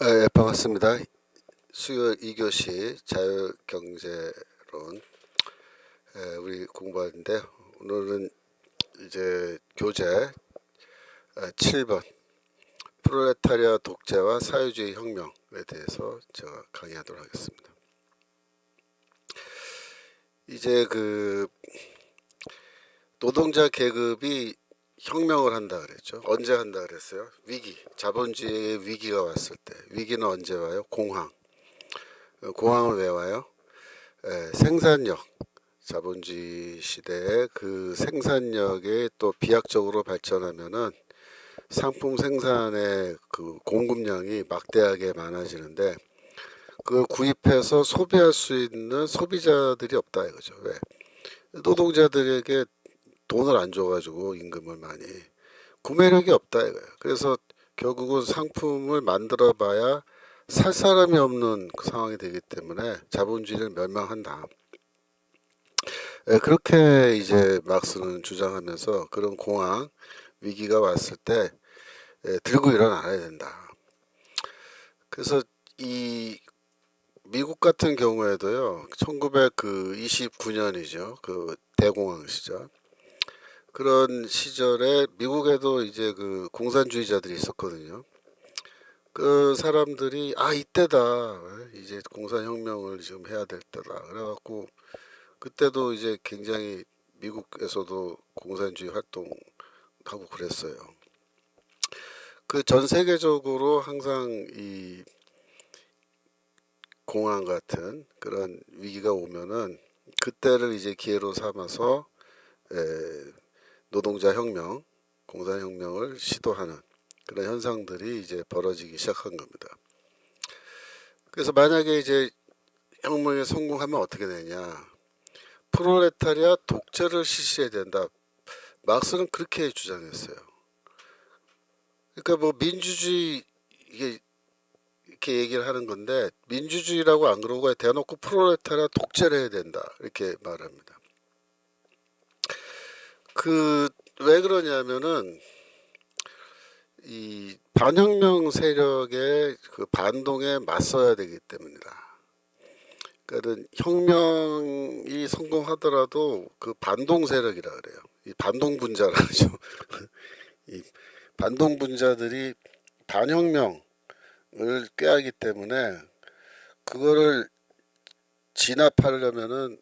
네, 반갑습니다. 수요 2교시 자유경제론 우리 공부하는데 오늘은 이제 교재 7번 프롤레타리아 독재와 사회주의 혁명에 대해서 제가 강의하도록 하겠습니다. 이제 그 노동자 계급이 혁명을 한다 그랬죠. 언제 한다 그랬어요? 위기, 자본주의의 위기가 왔을 때. 위기는 언제 와요? 공황. 공황을 왜 와요? 생산력, 자본주의 시대에 그 생산력이 또 비약적으로 발전하면은 상품 생산의 그 공급량이 막대하게 많아지는데 그걸 구입해서 소비할 수 있는 소비자들이 없다 이거죠. 왜? 노동자들에게 돈을 안 줘가지고 임금을 많이 구매력이 없다 이거예요. 그래서 결국은 상품을 만들어봐야 살 사람이 없는 그 상황이 되기 때문에 자본주의를 멸망한다. 그렇게 이제 막스는 주장하면서 그런 공황 위기가 왔을 때 들고 일어나야 된다. 그래서 이 미국 같은 경우에도요, 1929년이죠. 그 대공황 시절. 그런 시절에 미국에도 이제 그 공산주의자들이 있었거든요. 그 사람들이 이때다. 이제 공산혁명을 지금 해야 될 때다. 그래갖고 그때도 이제 굉장히 미국에서도 공산주의 활동하고 그랬어요. 그 전 세계적으로 항상 이 공황 같은 그런 위기가 오면은 그때를 이제 기회로 삼아서 노동자 혁명, 공산혁명을 시도하는 그런 현상들이 이제 벌어지기 시작한 겁니다. 그래서 만약에 이제 혁명에 성공하면 어떻게 되냐? 프롤레타리아 독재를 실시해야 된다. 막스는 그렇게 주장했어요. 그러니까 뭐 민주주의 이게 이렇게 얘기를 하는 건데 민주주의라고 안 그러고 대놓고 프롤레타리아 독재를 해야 된다 이렇게 말합니다. 그 왜 그러냐면은 이 반혁명 세력의 그 반동에 맞서야 되기 때문이다. 그러니까 혁명이 성공하더라도 그 반동 세력이라 그래요. 이 반동 분자라 하죠. 이 반동 분자들이 반혁명을 꾀하기 때문에 그거를 진압하려면은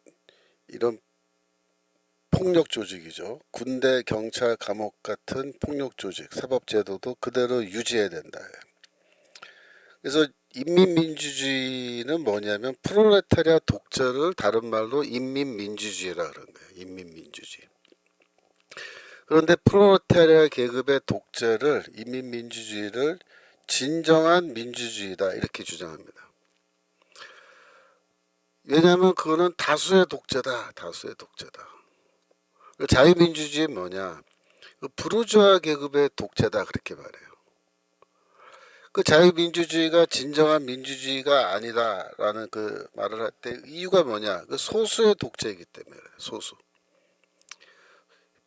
이런 폭력 조직이죠. 군대, 경찰, 감옥 같은 폭력 조직, 사법제도도 그대로 유지해야 된다. 그래서 인민민주주의는 뭐냐면 프롤레타리아 독재를 다른 말로 인민민주주의라 그런 거예요. 인민민주주의. 그런데 프롤레타리아 계급의 독재를 인민민주주의를 진정한 민주주의다 이렇게 주장합니다. 왜냐하면 그거는 다수의 독재다. 다수의 독재다. 자유민주주의는 뭐냐? 부르주아 계급의 독재다 그렇게 말해요. 그 자유민주주의가 진정한 민주주의가 아니다라는 그 말을 할 때 이유가 뭐냐? 그 소수의 독재이기 때문에 소수.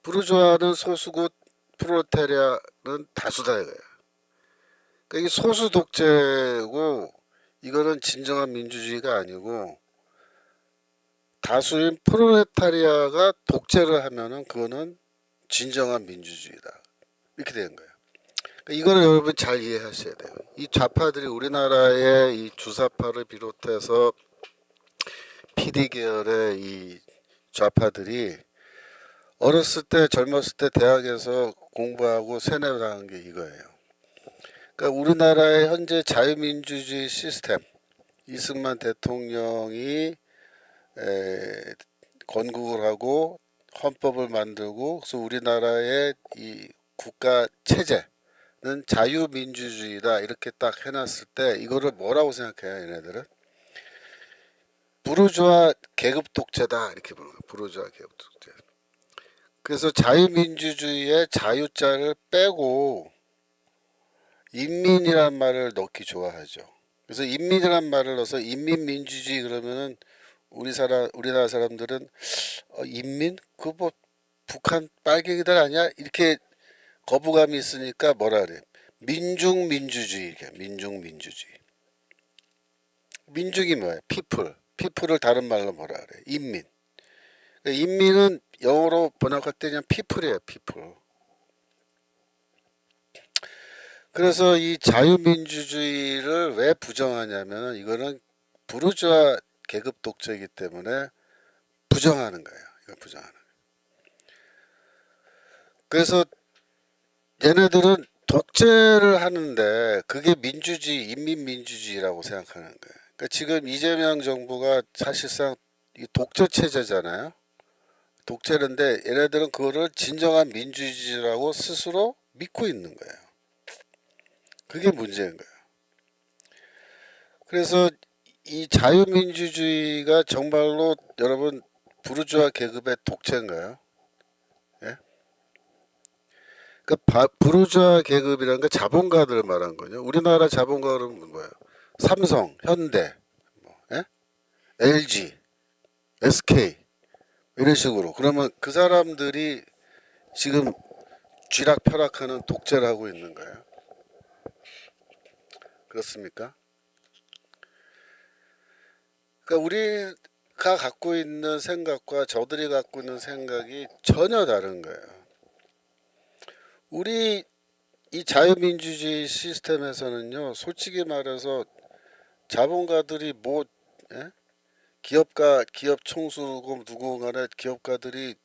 부르주아는 소수고 프롤레타리아는 다수다 이거야. 그러니까 이게 소수 독재고 이거는 진정한 민주주의가 아니고 다수인 프롤레타리아가 독재를 하면은 그거는 진정한 민주주의다. 이렇게 되는 거예요. 그러니까 이거를 여러분 잘 이해하셔야 돼요. 이 좌파들이 우리나라의 이 주사파를 비롯해서 PD 계열의 이 좌파들이 어렸을 때 젊었을 때 대학에서 공부하고 세뇌당한 게 이거예요. 그러니까 우리나라의 현재 자유민주주의 시스템 이승만 대통령이 건국을 하고 헌법을 만들고 그래서 우리나라의 이 국가 체제는 자유민주주의다 이렇게 딱 해놨을 때 이거를 뭐라고 생각해요 얘네들은? 부르주아 계급 독재다 이렇게 보는 거예요. 부르주아 계급 독재. 그래서 자유민주주의의 자유자를 빼고 인민이란 말을 넣기 좋아하죠. 그래서 인민이란 말을 넣어서 인민민주주의 그러면은 우리나라 사람들은 인민? 그 뭐 북한 빨갱이들 아니야? 이렇게 거부감이 있으니까 뭐라 그래? 민중민주주의, 민중민주주의. 민족이 뭐예요? people. people을 다른 말로 뭐라 그래? 인민. 인민은 영어로 번역할 때 그냥 people이에요. people. 그래서 이 자유민주주의를 왜 부정하냐면 이거는 부르주아 계급 독재이기 때문에 부정하는 거예요. 이거 부정하는 거예요. 그래서 얘네들은 독재를 하는데 그게 민주주의, 인민민주주의라고 생각하는 거예요. 그러니까 지금 이재명 정부가 사실상 이 독재 체제잖아요. 독재인데 얘네들은 그거를 진정한 민주주의라고 스스로 믿고 있는 거예요. 그게 문제인 거예요. 그래서 이 자유민주주의가 정말로 여러분 부르주아 계급의 독재인가요? 예? 그 부르주아 계급이라는 게 자본가들을 말한 거죠. 우리나라 자본가들은 뭐예요? 삼성, 현대, 예? LG, SK 이런 식으로. 그러면 그 사람들이 지금 쥐락펴락하는 독재를 하고 있는 거예요. 그렇습니까? 그러니까 우리가 갖고 있는 생각과 저들이 갖고 있는 생각이 전혀 다른 거예요. 우리 이 자유민주주의 시스템에서는요, 솔직히 말해서 자본가들이 뭐 예? 기업 총수고 누구간에 기업가들이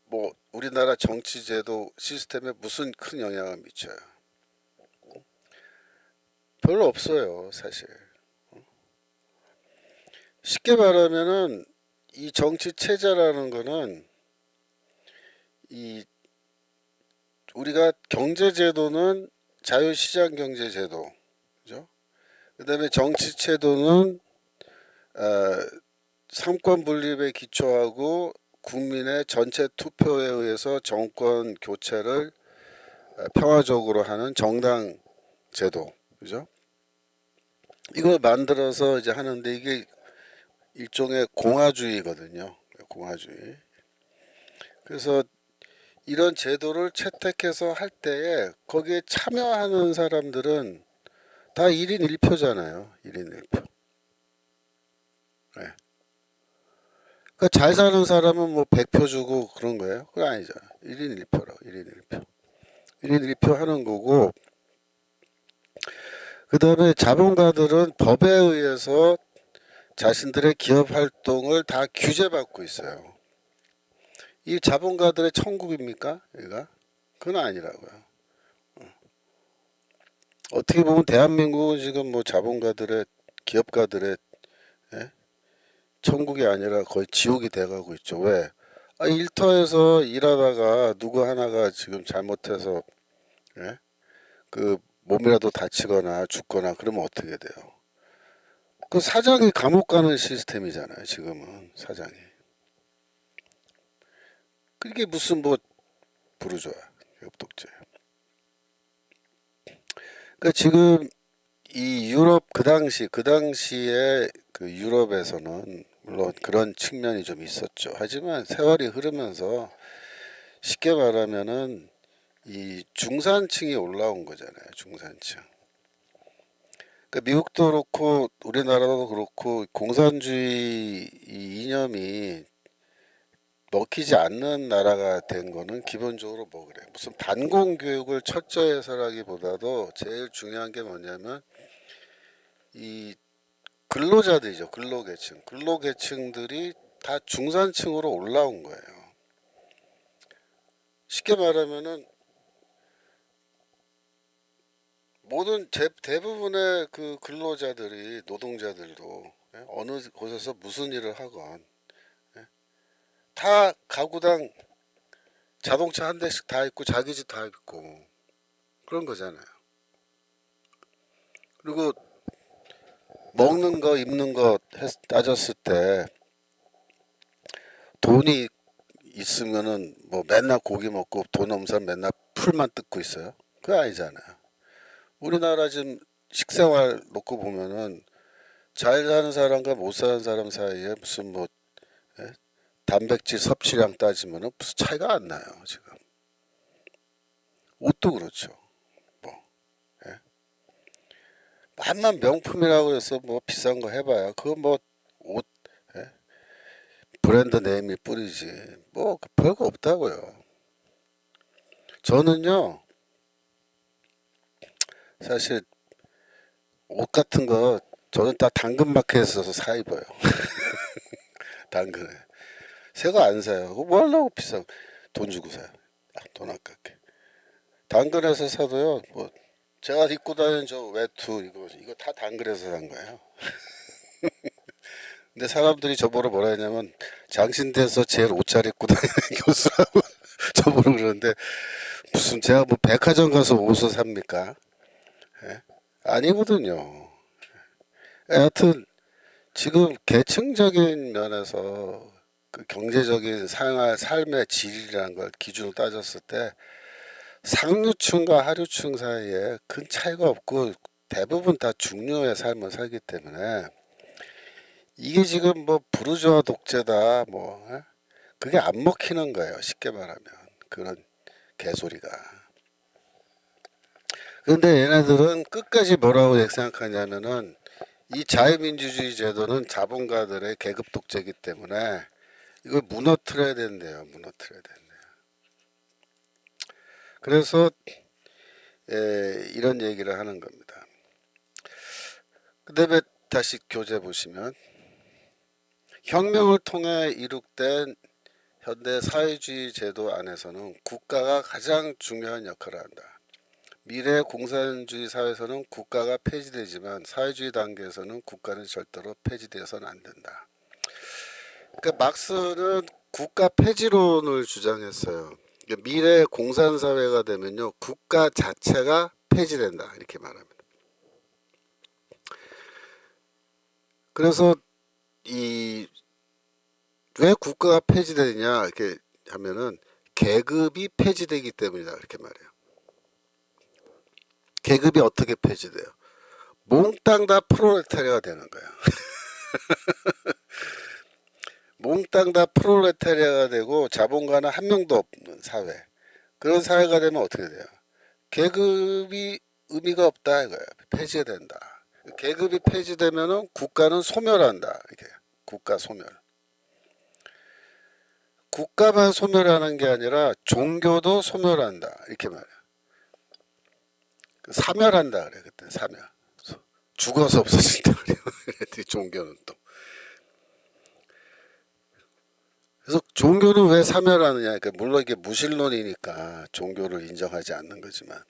뭐 우리나라 정치제도 시스템에 무슨 큰 영향을 미쳐요? 별로 없어요, 사실. 쉽게 말하면은 이 정치 체제라는 거는 이 우리가 경제제도는 자유시장 경제제도, 그죠? 그다음에 정치제도는 삼권 분립에 기초하고 국민의 전체 투표에 의해서 정권 교체를 평화적으로 하는 정당 제도, 그죠? 이걸 만들어서 이제 하는데 이게 일종의 공화주의거든요. 공화주의. 그래서 이런 제도를 채택해서 할 때에 거기에 참여하는 사람들은 다 1인 1표잖아요. 1인 1표. 네. 그러니까 잘 사는 사람은 뭐 100표 주고 그런 거예요? 그건 아니죠. 1인 1표라고. 1인 1표. 1인 1표 하는 거고, 그 다음에 자본가들은 법에 의해서 자신들의 기업 활동을 다 규제받고 있어요. 이 자본가들의 천국입니까? 얘가? 그건 아니라고요. 어떻게 보면 대한민국은 지금 뭐 자본가들의 기업가들의 예? 천국이 아니라 거의 지옥이 돼가고 있죠. 왜? 일터에서 일하다가 누구 하나가 지금 잘못해서 예? 그 몸이라도 다치거나 죽거나 그러면 어떻게 돼요? 그 사장이 감옥 가는 시스템이잖아요. 지금은 사장이. 그게 무슨 뭐 부르주아 독재. 그러니까 지금 이 유럽 그 당시에 그 유럽에서는 물론 그런 측면이 좀 있었죠. 하지만 세월이 흐르면서 쉽게 말하면은 이 중산층이 올라온 거잖아요. 중산층. 그러니까 미국도 그렇고 우리나라도 그렇고 공산주의 이 이념이 먹히지 않는 나라가 된 거는 기본적으로 뭐 그래. 무슨 반공 교육을 철저히 해서라기보다도 제일 중요한 게 뭐냐면 이 근로자들이죠. 근로계층. 근로계층들이 다 중산층으로 올라온 거예요. 쉽게 말하면은 모든 대부분의 그 근로자들이 노동자들도 어느 곳에서 무슨 일을 하건 다 가구당 자동차 한 대씩 다 있고 자기 집 다 있고 그런 거잖아요. 그리고 먹는 거 입는 거 따졌을 때 돈이 있으면은 뭐 맨날 고기 먹고 돈 없는 사람 맨날 풀만 뜯고 있어요. 그거 아니잖아요. 우리나라 지금 식생활 놓고 보면은 잘 사는 사람과 못 사는 사람 사이에 무슨 뭐 예? 단백질 섭취량 따지면은 무슨 차이가 안 나요 지금. 옷도 그렇죠. 뭐 예? 암만 명품이라고 해서 뭐 비싼 거 해봐야 그거 뭐 옷 브랜드 네임일 뿐이지 뭐 별거 없다고요. 저는요 사실 옷 같은 거 저는 다 당근마켓에서 사 입어요. 당근에 새 거 안 사요. 그거 뭐 하려고 비싸 돈 주고 사요. 돈 아깝게 당근에서 사도요 뭐 제가 입고 다니는 저 외투 이거 다 당근에서 산 거예요. 근데 사람들이 저보러 뭐라 했냐면 장신대에서 제일 옷 잘 입고 다니는 교수라고 저보러 그러는데 무슨 제가 뭐 백화점 가서 옷을 삽니까? 예? 아니거든요. 하여튼 지금 계층적인 면에서 그 경제적인 생활 삶의 질이라는 걸 기준으로 따졌을 때 상류층과 하류층 사이에 큰 차이가 없고 대부분 다 중류의 삶을 살기 때문에 이게 지금 뭐 부르주아 독재다 뭐 그게 안 먹히는 거예요. 쉽게 말하면 그런 개소리가. 그런데 얘네들은 끝까지 뭐라고 생각하냐면은 이 자유민주주의 제도는 자본가들의 계급 독재이기 때문에 이걸 무너뜨려야 된대요. 무너뜨려야 된대요. 그래서 이런 얘기를 하는 겁니다. 그다음에 다시 교재 보시면 혁명을 통해 이룩된 현대 사회주의 제도 안에서는 국가가 가장 중요한 역할을 한다. 미래 공산주의 사회에서는 국가가 폐지되지만 사회주의 단계에서는 국가는 절대로 폐지되어서는 안 된다. 그러니까 막스는 국가 폐지론을 주장했어요. 그러니까 미래 공산사회가 되면요 국가 자체가 폐지된다 이렇게 말합니다. 그래서 이 왜 국가가 폐지되냐 이렇게 하면은 계급이 폐지되기 때문이다 이렇게 말해요. 계급이 어떻게 폐지돼요? 몽땅 다 프롤레타리아가 되는 거예요. 몽땅 다 프롤레타리아가 되고 자본가는 한 명도 없는 사회. 그런 사회가 되면 어떻게 돼요? 계급이 의미가 없다 이거예요. 폐지가 된다. 계급이 폐지되면은 국가는 소멸한다. 이게 국가 소멸. 국가만 소멸하는 게 아니라 종교도 소멸한다. 이렇게 말해요. 사멸한다 그래 그때 사멸. 죽어서 없어진다 그래요. 종교는 또. 그래서 종교는 왜 사멸하느냐? 그러니까 물론 이게 무신론이니까 종교를 인정하지 않는 거지만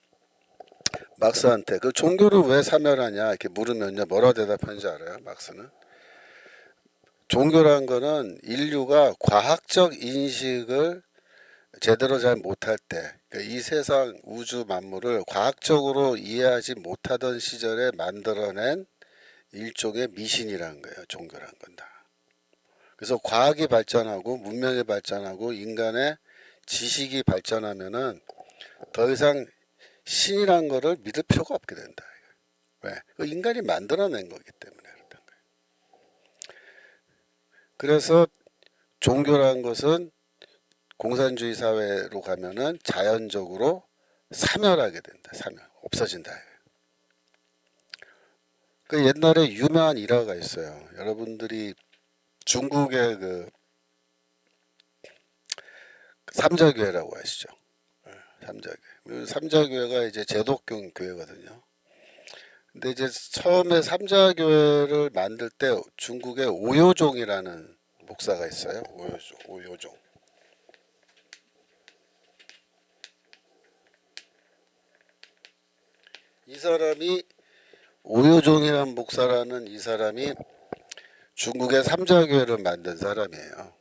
막스한테 그 종교를 왜 사멸하냐 이렇게 물으면요 뭐라 대답하는지 알아요? 막스는 종교란 거는 인류가 과학적 인식을 제대로 잘 못할 때, 그러니까 이 세상 우주 만물을 과학적으로 이해하지 못하던 시절에 만들어낸 일종의 미신이라는 거예요. 종교란 건 다. 그래서 과학이 발전하고 문명이 발전하고 인간의 지식이 발전하면은 더 이상 신이란 거를 믿을 필요가 없게 된다. 왜? 그 인간이 만들어낸 거기 때문에 그렇다는 거예요. 그래서 종교라는 것은 공산주의 사회로 가면은 자연적으로 사멸하게 된다. 사멸. 없어진다. 그 옛날에 유명한 일화가 있어요. 여러분들이 중국의 그 삼자교회라고 아시죠? 삼자교회. 삼자교회가 이제 제독교 교회거든요. 근데 이제 처음에 삼자교회를 만들 때 중국에 오요종이라는 목사가 있어요. 오요종. 이 사람이 오요종이라는 목사라는 이 사람이 중국의 삼자교회를 만든 사람이에요.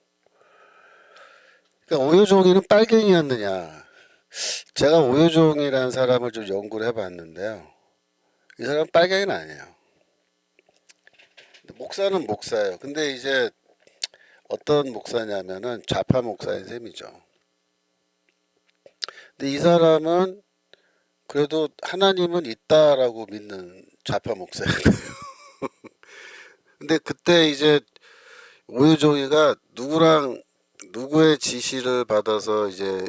그러니까 오요종이는 빨갱이였느냐? 제가 오요종이라는 사람을 좀 연구를 해봤는데요. 이 사람 빨갱이는 아니에요. 목사는 목사예요. 근데 이제 어떤 목사냐면은 좌파 목사인 셈이죠. 근데 이 사람은 그래도 하나님은 있다라고 믿는 좌파 목사예요. 근데 그때 이제 오유종이가 누구의 지시를 받아서 이제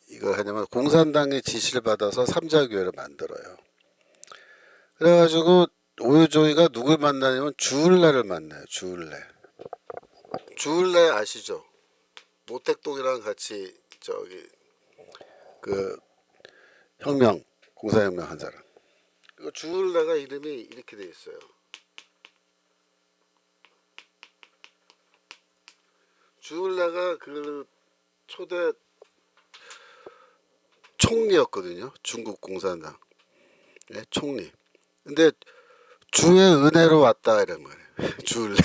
이걸 하냐면 공산당의 지시를 받아서 삼자교회를 만들어요. 그래가지고 오요조이가 누굴 만나냐면 주울레를 만나요. 주울레. 주울레 아시죠? 모택동이랑 같이 저기 그 혁명 공사혁명 한 사람. 그 주울레가 이름이 이렇게 돼 있어요. 주울레가 그 초대 총리였거든요. 중국 공산당 네, 총리. 근데 주의 은혜로 왔다 이런 거예요. 주울레.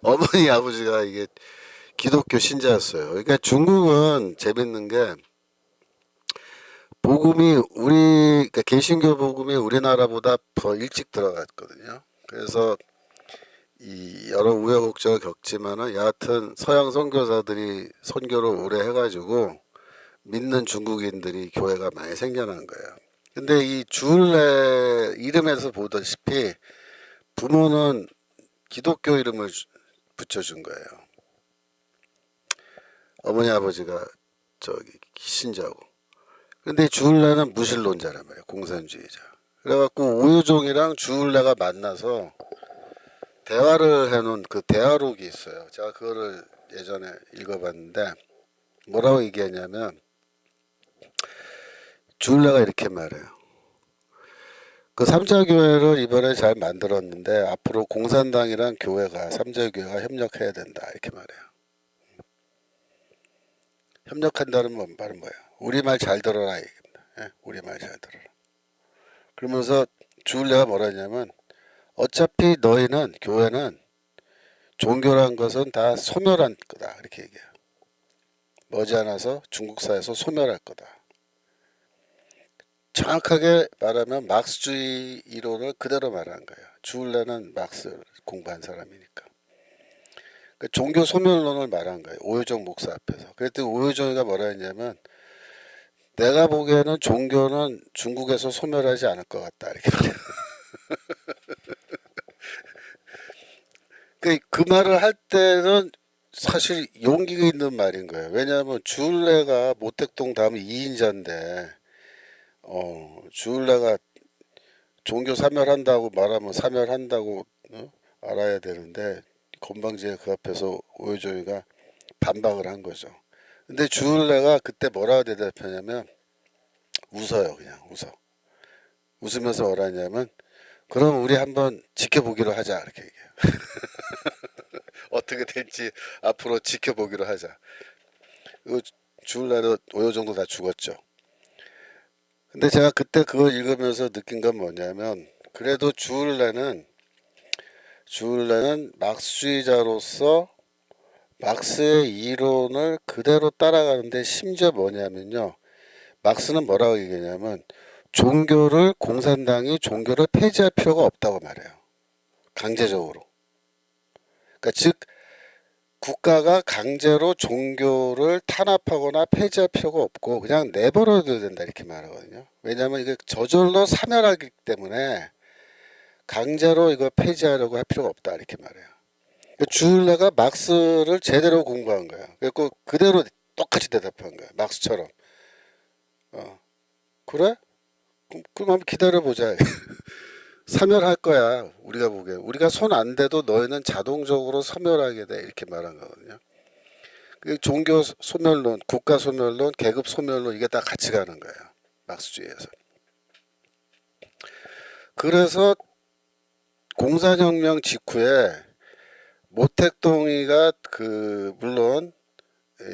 어머니 아버지가 이게 기독교 신자였어요. 그러니까 중국은 재밌는 게 복음이 그러니까 개신교 복음이 우리나라보다 더 일찍 들어갔거든요. 그래서 이 여러 우여곡절을 겪지만은 여하튼 서양 선교사들이 선교를 오래 해가지고 믿는 중국인들이 교회가 많이 생겨난 거예요. 근데 이 주일래 이름에서 보다시피 부모는 기독교 이름을 붙여준 거예요. 어머니 아버지가 저기 신자고. 근데 주일래는 무신론자란 말이에요. 공산주의자. 그래갖고 오유종이랑 주일래가 만나서 대화를 해놓은 그 대화록이 있어요. 제가 그거를 예전에 읽어봤는데 뭐라고 얘기하냐면 주일래가 이렇게 말해요. 그 삼자교회를 이번에 잘 만들었는데 앞으로 공산당이랑 교회가 삼자교회가 협력해야 된다 이렇게 말해요. 협력한다는 말은 뭐야? 우리 말 잘 들어라 얘기입니다. 예? 우리 말 잘 들어라. 그러면서 주일래가 뭐라 했냐면 어차피 너희는 교회는 종교란 것은 다 소멸한 거다 이렇게 얘기해요. 머지않아서 중국사에서 소멸할 거다. 정확하게 말하면 막스주의 이론을 그대로 말한 거예요. 주울레는 막스 공부한 사람이니까. 그러니까 종교 소멸론을 말한 거예요. 오유정 목사 앞에서. 그랬더니 오유정이가 뭐라 했냐면 내가 보기에는 종교는 중국에서 소멸하지 않을 것 같다 이렇게 말해요. 그 말을 할 때는 사실 용기가 있는 말인 거예요. 왜냐하면 주울레가 모택동 다음 2인자인데 주울레가 종교 사멸한다고 말하면 사멸한다고 알아야 되는데 건방지게 그 앞에서 오유조이가 반박을 한 거죠. 근데 주울레가 그때 뭐라고 대답하냐면 웃어요. 그냥 웃어. 웃으면서 뭐라 하냐면 그럼 우리 한번 지켜보기로 하자 이렇게 얘기해요. 어떻게 될지 앞으로 지켜보기로 하자. 주울레도 오요 정도 다 죽었죠. 근데 제가 그때 그걸 읽으면서 느낀 건 뭐냐면 그래도 주울레는 막스주의자로서 막스의 이론을 그대로 따라가는데 심지어 뭐냐면요. 막스는 뭐라고 얘기하냐면 종교를 폐지할 필요가 없다고 말해요. 강제적으로. 그러니까 즉 국가가 강제로 종교를 탄압하거나 폐지할 필요가 없고 그냥 내버려둬야 된다 이렇게 말하거든요. 왜냐하면 이게 저절로 사멸하기 때문에 강제로 이거 폐지하려고 할 필요가 없다 이렇게 말해요. 그러니까 주울레가 막스를 제대로 공부한 거야. 그래서 그대로 똑같이 대답한 거야. 막스처럼. 그래? 그럼 한번 기다려보자. 사멸할 거야. 우리가 보기에. 우리가 손 안 대도 너희는 자동적으로 사멸하게 돼. 이렇게 말한 거거든요. 종교 소멸론, 국가 소멸론, 계급 소멸론 이게 다 같이 가는 거예요. 막스주의에서. 그래서 공산혁명 직후에 모택동이가 물론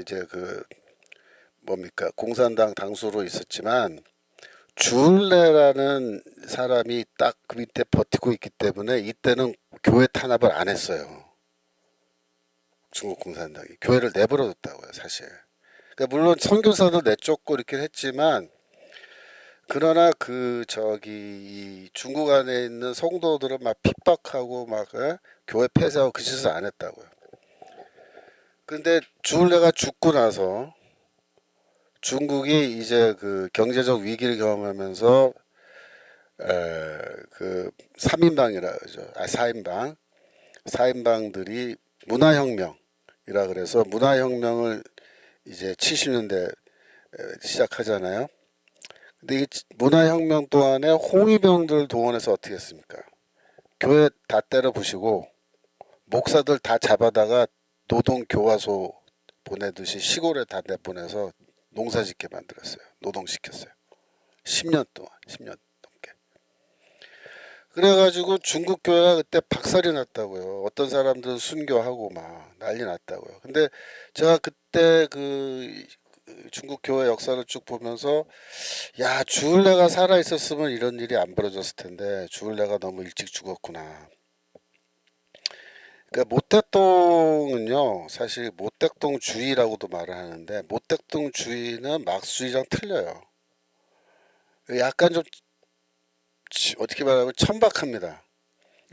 이제 뭡니까 공산당 당수로 있었지만 주울레라는 사람이 딱 그 밑에 버티고 있기 때문에 이때는 교회 탄압을 안 했어요. 중국 공산당이 교회를 내버려뒀다고요 사실. 그러니까 물론 선교사도 내쫓고 이렇게 했지만 그러나 중국 안에 있는 성도들을 막 핍박하고 막 교회 폐쇄하고 그 짓을 안 했다고요. 근데 주울레가 죽고 나서 중국이 이제 경제적 위기를 경험하면서 그 3인방이라 그러죠. 4인방들이 문화혁명이라 그래서 문화혁명을 이제 70년대 시작하잖아요. 근데 이 문화혁명 동안에 홍위병들 동원해서 어떻게 했습니까? 교회 다 때려 부시고 목사들 다 잡아다가 노동 교화소 보내듯이 시골에 다 내보내서 농사짓게 만들었어요. 노동시켰어요. 10년 동안, 10년 넘게. 그래가지고 중국 교회가 그때 박살이 났다고요. 어떤 사람들은 순교하고 막 난리 났다고요. 근데 제가 그때 그 중국 교회 역사를 쭉 보면서 야, 주울레가 살아 있었으면 이런 일이 안 벌어졌을 텐데 주울레가 너무 일찍 죽었구나. 그러니까 모택동은요, 사실 모택동주의라고도 말을 하는데 모택동주의는 막수주의랑 틀려요. 약간 좀 어떻게 말하면 천박합니다.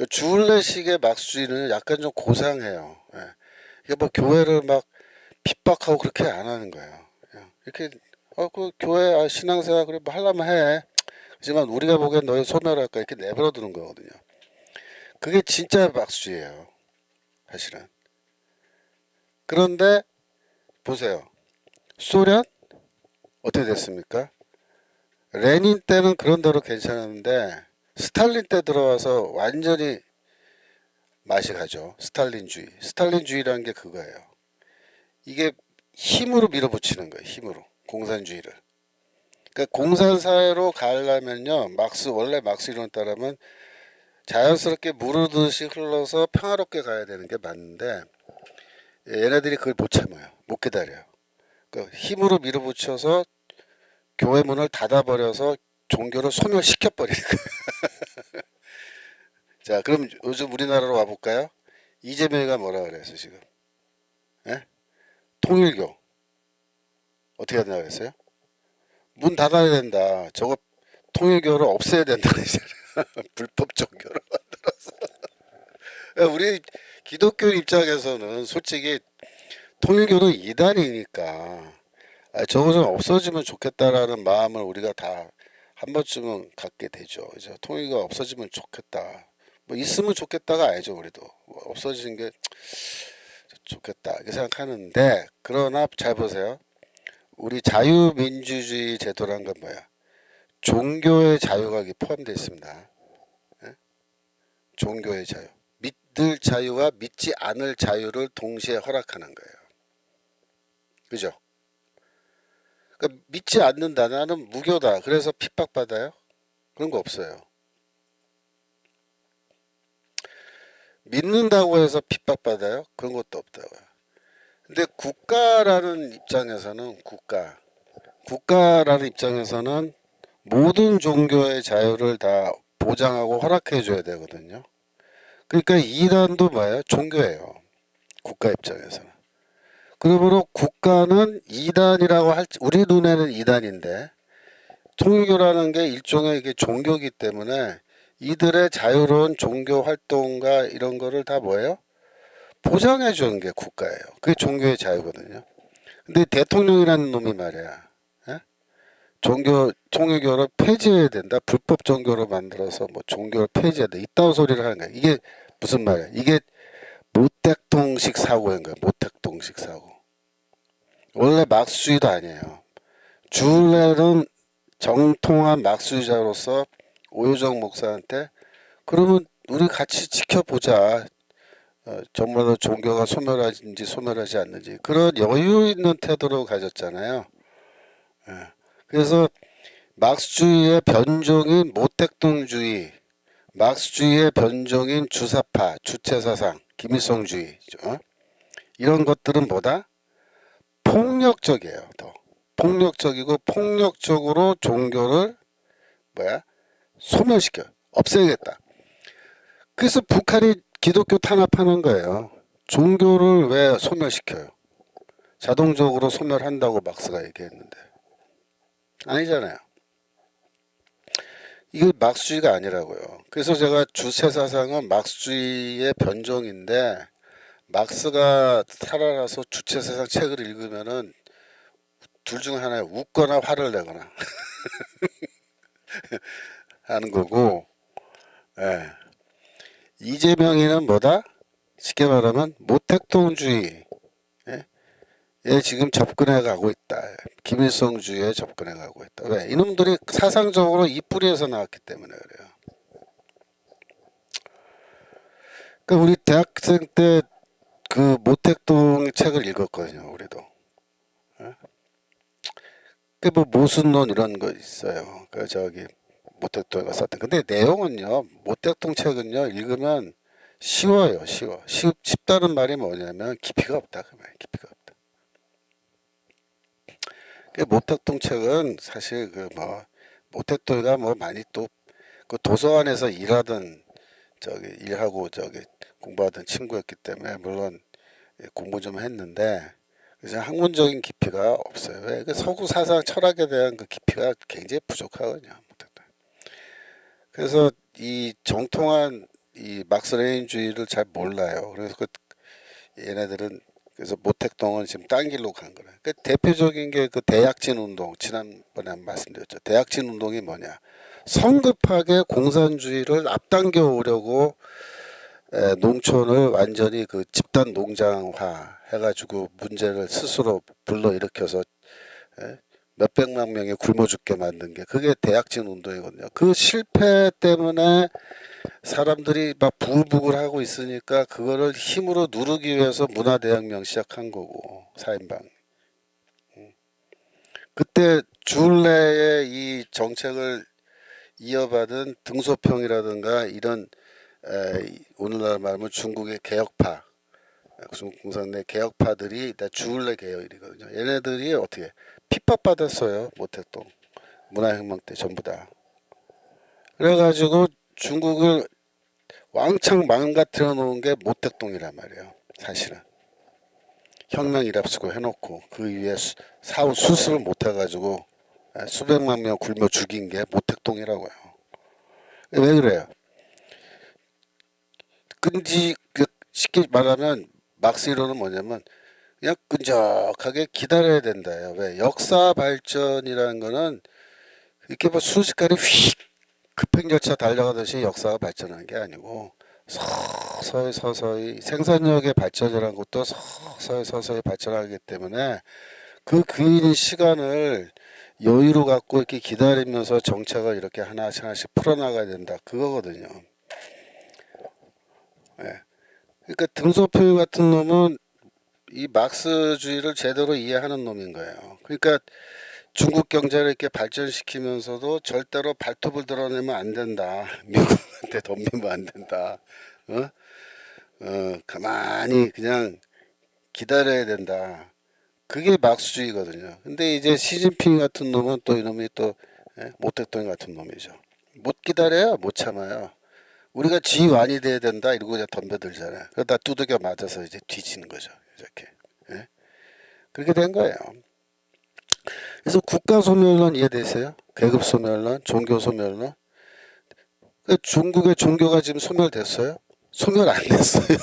주울레식의 막수주의는 약간 좀 고상해요. 예. 이게 뭐 교회를 막 핍박하고 그렇게 안 하는 거예요. 그냥 이렇게 그 교회 신앙생활 그래 뭐 하려면 해. 하지만 우리가 보기엔 너희 소멸할까 이렇게 내버려 두는 거거든요. 그게 진짜 막수주의예요. 사실은. 그런데 보세요. 소련 어떻게 됐습니까? 레닌 때는 그런 대로 괜찮았는데 스탈린 때 들어와서 완전히 맛이 가죠. 스탈린주의. 스탈린주의라는 게 그거예요. 이게 힘으로 밀어붙이는 거예요. 힘으로. 공산주의를. 그러니까 공산사회로 가려면요. 원래 막스 이론에 따르면 자연스럽게 무르듯이 흘러서 평화롭게 가야 되는 게 맞는데 얘네들이 그걸 못 참아요. 못 기다려요. 그러니까 힘으로 밀어붙여서 교회 문을 닫아버려서 종교를 소멸시켜버리는 거예요. 자, 그럼 요즘 우리나라로 와볼까요? 이재명이가 뭐라 그랬어, 지금? 예? 통일교. 어떻게 한다고 그랬어요? 문 닫아야 된다. 저거 통일교를 없애야 된다 그랬잖아요. 불법 종교를 만들어서. 우리 기독교 입장에서는 솔직히 통일교는 이단이니까 저거 좀 없어지면 좋겠다라는 마음을 우리가 다 한 번쯤은 갖게 되죠. 이제 통일교가 없어지면 좋겠다. 뭐 있으면 좋겠다가 아니죠, 우리도. 뭐 없어지는 게 좋겠다 이렇게 생각하는데 그러나 잘 보세요. 우리 자유민주주의 제도란 건 뭐야? 종교의 자유가 여기 포함되어 있습니다. 예? 종교의 자유. 믿을 자유와 믿지 않을 자유를 동시에 허락하는 거예요. 그죠? 그러니까 믿지 않는다. 나는 무교다. 그래서 핍박받아요? 그런 거 없어요. 믿는다고 해서 핍박받아요? 그런 것도 없다고요. 근데 국가라는 입장에서는 국가라는 입장에서는 모든 종교의 자유를 다 보장하고 허락해 줘야 되거든요. 그러니까 이단도 뭐예요? 종교예요. 국가 입장에서는. 그러므로 국가는 이단이라고 우리 눈에는 이단인데 통일교라는 게 일종의 이게 종교이기 때문에 이들의 자유로운 종교 활동과 이런 거를 다 뭐예요? 보장해 주는 게 국가예요. 그게 종교의 자유거든요. 근데 대통령이라는 놈이 말이야. 예? 종교 통일교를 폐지해야 된다. 불법 종교로 만들어서 뭐 종교를 폐지해야 돼. 이따위 소리를 하는 거야. 이게 무슨 말이야? 이게 모택동식 사고인 거야. 모택동식 사고. 원래 막수주의도 아니에요. 주례는 정통한 막수주의자로서 오효정 목사한테 그러면 우리 같이 지켜보자. 정말로 종교가 소멸하는지 소멸하지 않는지 그런 여유 있는 태도로 가졌잖아요. 예. 그래서 막스주의의 변종인 모택동주의, 막스주의의 변종인 주사파, 주체사상, 김일성주의 이런 것들은 뭐다? 폭력적이에요. 더 폭력적이고 폭력적으로 종교를 뭐야? 소멸시켜 없애겠다. 그래서 북한이 기독교 탄압하는 거예요. 종교를 왜 소멸시켜요? 자동적으로 소멸한다고 막스가 얘기했는데 아니잖아요. 이게 막스주의가 아니라고요. 그래서 제가 주체사상은 막스주의의 변종인데 막스가 살아나서 주체사상 책을 읽으면은 둘 중 하나에 웃거나 화를 내거나 하는 거고, 예. 이재명이는 뭐다? 쉽게 말하면 모택동주의, 예? 얘 지금 접근해 가고 있다. 김일성주의에 접근해 가고 있다. 왜? 이놈들이 사상적으로 이 뿌리에서 나왔기 때문에 그래요. 그러니까 우리 대학생 때 그 모택동 책을 읽었거든요. 우리도. 그 뭐 모순론 이런 거 있어요. 그 저기 모택동가 썼던. 근데 내용은요. 모택동 책은요. 읽으면 쉬워요. 쉬워. 쉽다는 말이 뭐냐면 깊이가 없다. 그 말. 깊이가 없다. 그 모택동 책은 사실 그 뭐 모택동이가 뭐 많이 또 그 도서관에서 일하던 저기 일하고 저기 공부하던 친구였기 때문에 물론 공부 좀 했는데 그래서 학문적인 깊이가 없어요. 왜? 그 서구 사상 철학에 대한 그 깊이가 굉장히 부족하거든요. 그래서 이 정통한 이 막스레닌주의를 잘 몰라요. 그래서 그 얘네들은 그래서 모택동은 지금 딴 길로 간 거예요. 그 대표적인 게 그 대약진 운동 지난번에 말씀드렸죠. 대약진 운동이 뭐냐? 성급하게 공산주의를 앞당겨 오려고 농촌을 완전히 그 집단 농장화 해가지고 문제를 스스로 불러일으켜서 몇백만 명이 굶어 죽게 만든 게 그게 대약진 운동이거든요. 그 실패 때문에 사람들이 막 부글부글 하고 있으니까 그거를 힘으로 누르기 위해서 문화대혁명 시작한 거고 사인방. 그때 주울레의 이 정책을 이어받은 등소평이라든가 이런 오늘날 말하면 중국의 개혁파, 중국 공산당 개혁파들이 다 주울레 계열이거든요. 얘네들이 어떻게 핍박받았어요. 모택동 문화혁명 때 전부 다. 그래가지고 중국을 왕창 망가뜨려 놓은 게 모택동이란 말이에요. 사실은 혁명 일합시고 해놓고 그 위에 사후 수습을 못해가지고 수백만 명 굶어 죽인 게 모택동이라고요. 왜 그래요? 쉽게 말하면 막스 이론은 뭐냐면 그냥 끈적하게 기다려야 된다요. 왜? 역사 발전이라는 거는 이렇게 뭐 순식간에 휙 급행열차 달려가듯이 역사가 발전하는 게 아니고 서서히 서서히 생산력의 발전이라는 것도 서서히 서서히 발전하기 때문에 그 긴 시간을 여유로 갖고 이렇게 기다리면서 정책을 이렇게 하나씩 하나씩 풀어나가야 된다. 그거거든요. 예. 그러니까 등소평 같은 놈은 이 막스주의를 제대로 이해하는 놈인 거예요. 그러니까 중국 경제를 이렇게 발전시키면서도 절대로 발톱을 드러내면 안 된다. 미국한테 덤비면 안 된다. 어? 가만히 그냥 기다려야 된다. 그게 막스주의거든요. 근데 이제 시진핑 같은 놈은 또 이놈이 또 모택동 같은 놈이죠. 못 기다려요. 못 참아요. 우리가 G1이 돼야 된다 이러고 그냥 덤벼들잖아요. 그러다 두들겨 맞아서 이제 뒤지는 거죠. 이렇게. 예? 그렇게 된 거예요. 그래서 국가 소멸론 이해되세요? 계급 소멸론, 종교 소멸론. 중국의 종교가 지금 소멸됐어요? 소멸 안 됐어요.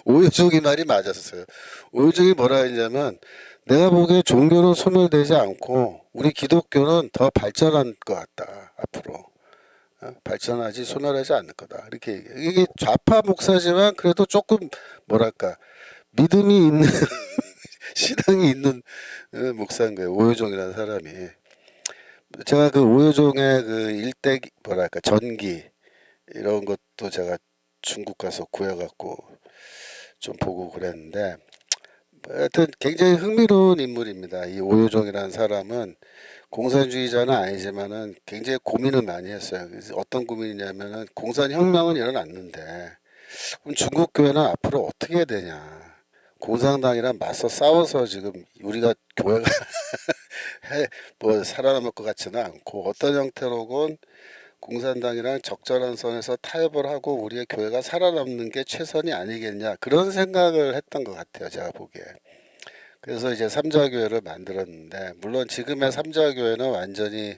오유종이 말이 맞았어요. 오유종이 뭐라 했냐면 내가 보기에 종교는 소멸되지 않고 우리 기독교는 더 발전할 것 같다. 앞으로. 발전하지 소멸하지 않을 거다. 이렇게 이게 좌파 목사지만 그래도 조금 뭐랄까 믿음이 있는 신앙이 있는 목사인 거예요. 오유종이라는 사람이. 제가 그 오유종의 그 일대 뭐랄까 전기 이런 것도 제가 중국 가서 구해갖고 좀 보고 그랬는데 하여튼 굉장히 흥미로운 인물입니다. 이 오유종이라는 사람은 공산주의자는 아니지만은 굉장히 고민을 많이 했어요. 그래서 어떤 고민이냐면은 공산혁명은 일어났는데 그럼 중국 교회는 앞으로 어떻게 해야 되냐? 공산당이랑 맞서 싸워서 지금 우리가 교회가 뭐 살아남을 것 같지는 않고 어떤 형태로건 공산당이랑 적절한 선에서 타협을 하고 우리의 교회가 살아남는 게 최선이 아니겠냐 그런 생각을 했던 것 같아요. 제가 보기에. 그래서 이제 삼자교회를 만들었는데 물론 지금의 삼자교회는 완전히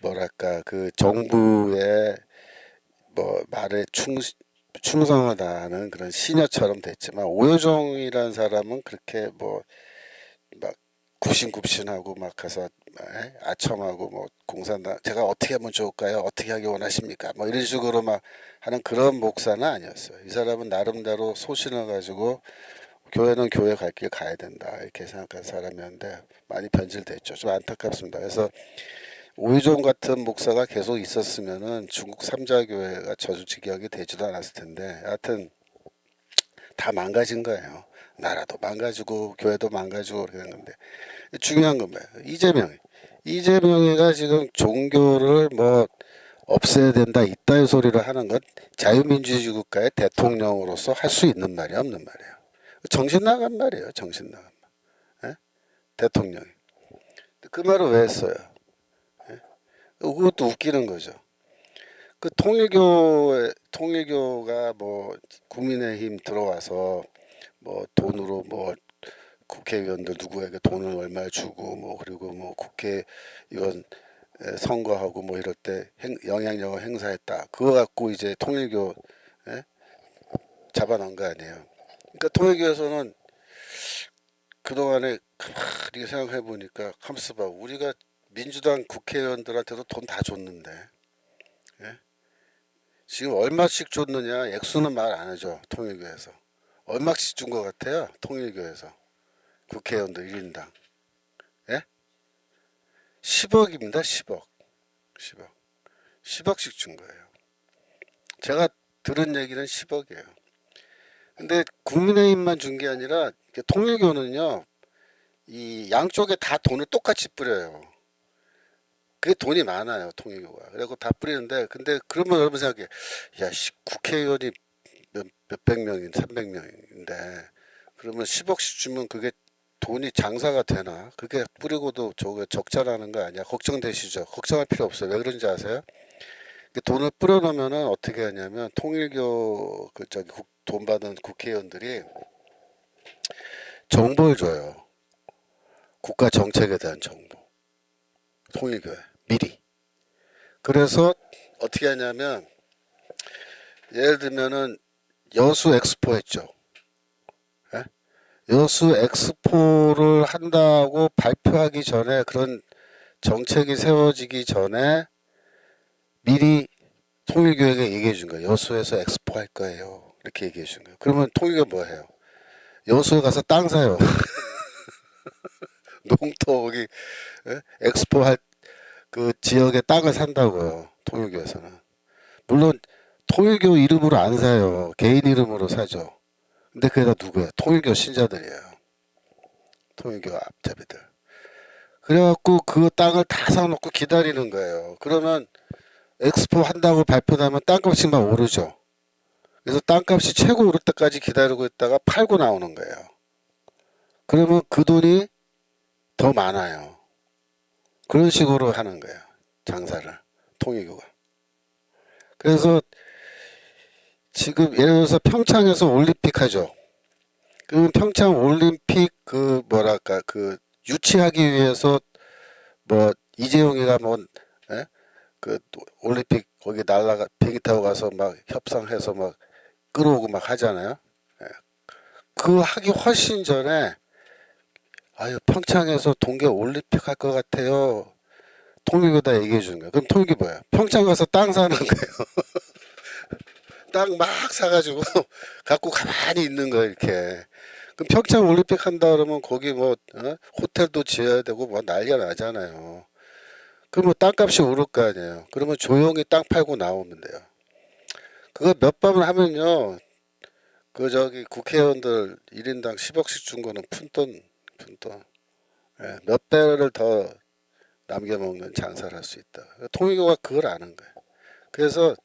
뭐랄까 그 정부의 뭐 말에 충성하다는 그런 시녀처럼 됐지만 오효종이라는 사람은 그렇게 뭐 막 굽신굽신하고 막 가서 아첨하고 뭐 공산당 제가 어떻게 하면 좋을까요? 어떻게 하기 원하십니까? 뭐 이런 식으로 막 하는 그런 목사는 아니었어요. 이 사람은 나름대로 소신을 가지고 교회는 교회 갈 길 가야 된다 이렇게 생각하는 사람이었는데 많이 변질됐죠. 좀 안타깝습니다. 그래서 오유종 같은 목사가 계속 있었으면은 중국 삼자교회가 저주지경이 되지도 않았을 텐데 하여튼 다 망가진 거예요. 나라도 망가지고 교회도 망가지고 그랬는데 중요한 건 뭐예요? 이재명이가 지금 종교를 뭐 없애야 된다 이따위 소리를 하는 건 자유민주주의 국가의 대통령으로서 할 수 있는 말이 없는 말이에요. 정신 나간 말이에요. 정신 나간 말. 예? 대통령이. 그 말을 왜 했어요? 예? 그것도 웃기는 거죠. 그 통일교가 뭐 국민의힘 들어와서 뭐 돈으로 뭐 국회의원들 누구에게 돈을 얼마 주고 뭐 그리고 뭐 국회의원 선거하고 뭐 이럴 때 영향력을 행사했다. 그거 갖고 이제 통일교 잡아놓은 거 아니에요. 그러니까 통일교에서는 그동안에 가만히 생각해 보니까 가만있어 봐. 우리가 민주당 국회의원들한테도 돈 다 줬는데 예? 지금 얼마씩 줬느냐 액수는 말 안 하죠. 통일교에서 얼마씩 준 것 같아요. 통일교에서 국회의원들 1인당 예? 10억입니다. 10억씩 준 거예요. 제가 들은 얘기는 10억이에요. 근데 국민의힘만 준 게 아니라 통일교는요 이 양쪽에 다 돈을 똑같이 뿌려요. 그게 돈이 많아요 통일교가. 그리고 다 뿌리는데 근데 그러면 여러분 생각해, 야 국회의원이 몇백 명인 300명인데 그러면 10억씩 주면 그게 돈이 장사가 되나? 그게 뿌리고도 저거 적자라는 거 아니야? 걱정되시죠? 걱정할 필요 없어요. 왜 그런지 아세요? 돈을 뿌려놓으면은 어떻게 하냐면 통일교 그 저기 돈 받은 국회의원들이 정보를 줘요. 국가 정책에 대한 정보. 통일교회 미리. 그래서 어떻게 하냐면 예를 들면은 여수 엑스포 했죠. 예? 여수 엑스포를 한다고 발표하기 전에 그런 정책이 세워지기 전에 미리 통일교회가 얘기해 준 거예요. 여수에서 엑스포 할 거예요. 이렇게 얘기해 준 거예요. 그러면 통일교 뭐 해요? 여수에 가서 땅 사요. 농토 거기 엑스포 할 그 지역의 땅을 산다고요. 통일교에서는. 물론 통일교 이름으로 안 사요. 개인 이름으로 사죠. 근데 그게 다 누구예요? 통일교 신자들이에요. 통일교 앞잡이들. 그래갖고 그 땅을 다 사놓고 기다리는 거예요. 그러면 엑스포 한다고 발표하면 땅값이 막 오르죠. 그래서 땅값이 최고 오를 때까지 기다리고 있다가 팔고 나오는 거예요. 그러면 그 돈이 더 많아요. 그런 식으로 하는 거예요. 장사를. 통일교가. 그래서 지금 예를 들어서 평창에서 올림픽 하죠. 그럼 평창 올림픽 그 뭐랄까 그 유치하기 위해서 뭐 이재용이가 뭐 그 올림픽 거기 날라가 비행기 타고 가서 막 협상해서 막 끌어오고 막 하잖아요. 예. 그 하기 훨씬 전에 아유 평창에서 동계 올림픽 할 것 같아요. 통일교다 얘기해 주는 거야. 그럼 통일교 뭐야? 평창 가서 땅 사는 거예요. 땅 막 사가지고 갖고 가만히 있는 거야 이렇게. 그럼 평창 올림픽 한다 그러면 거기 뭐 호텔도 지어야 되고 뭐 난리가 나잖아요. 그러면 땅값이 오를 거 아니에요. 그러면 조용히 땅 팔고 나오면 돼요. 그거 몇 번 하면요. 그 저기 국회의원들 1인당 10억씩 준 거는 푼돈. 예, 몇 배를 더 남겨먹는 장사를 할 수 있다. 통일교가 그걸 아는 거예요. 그래서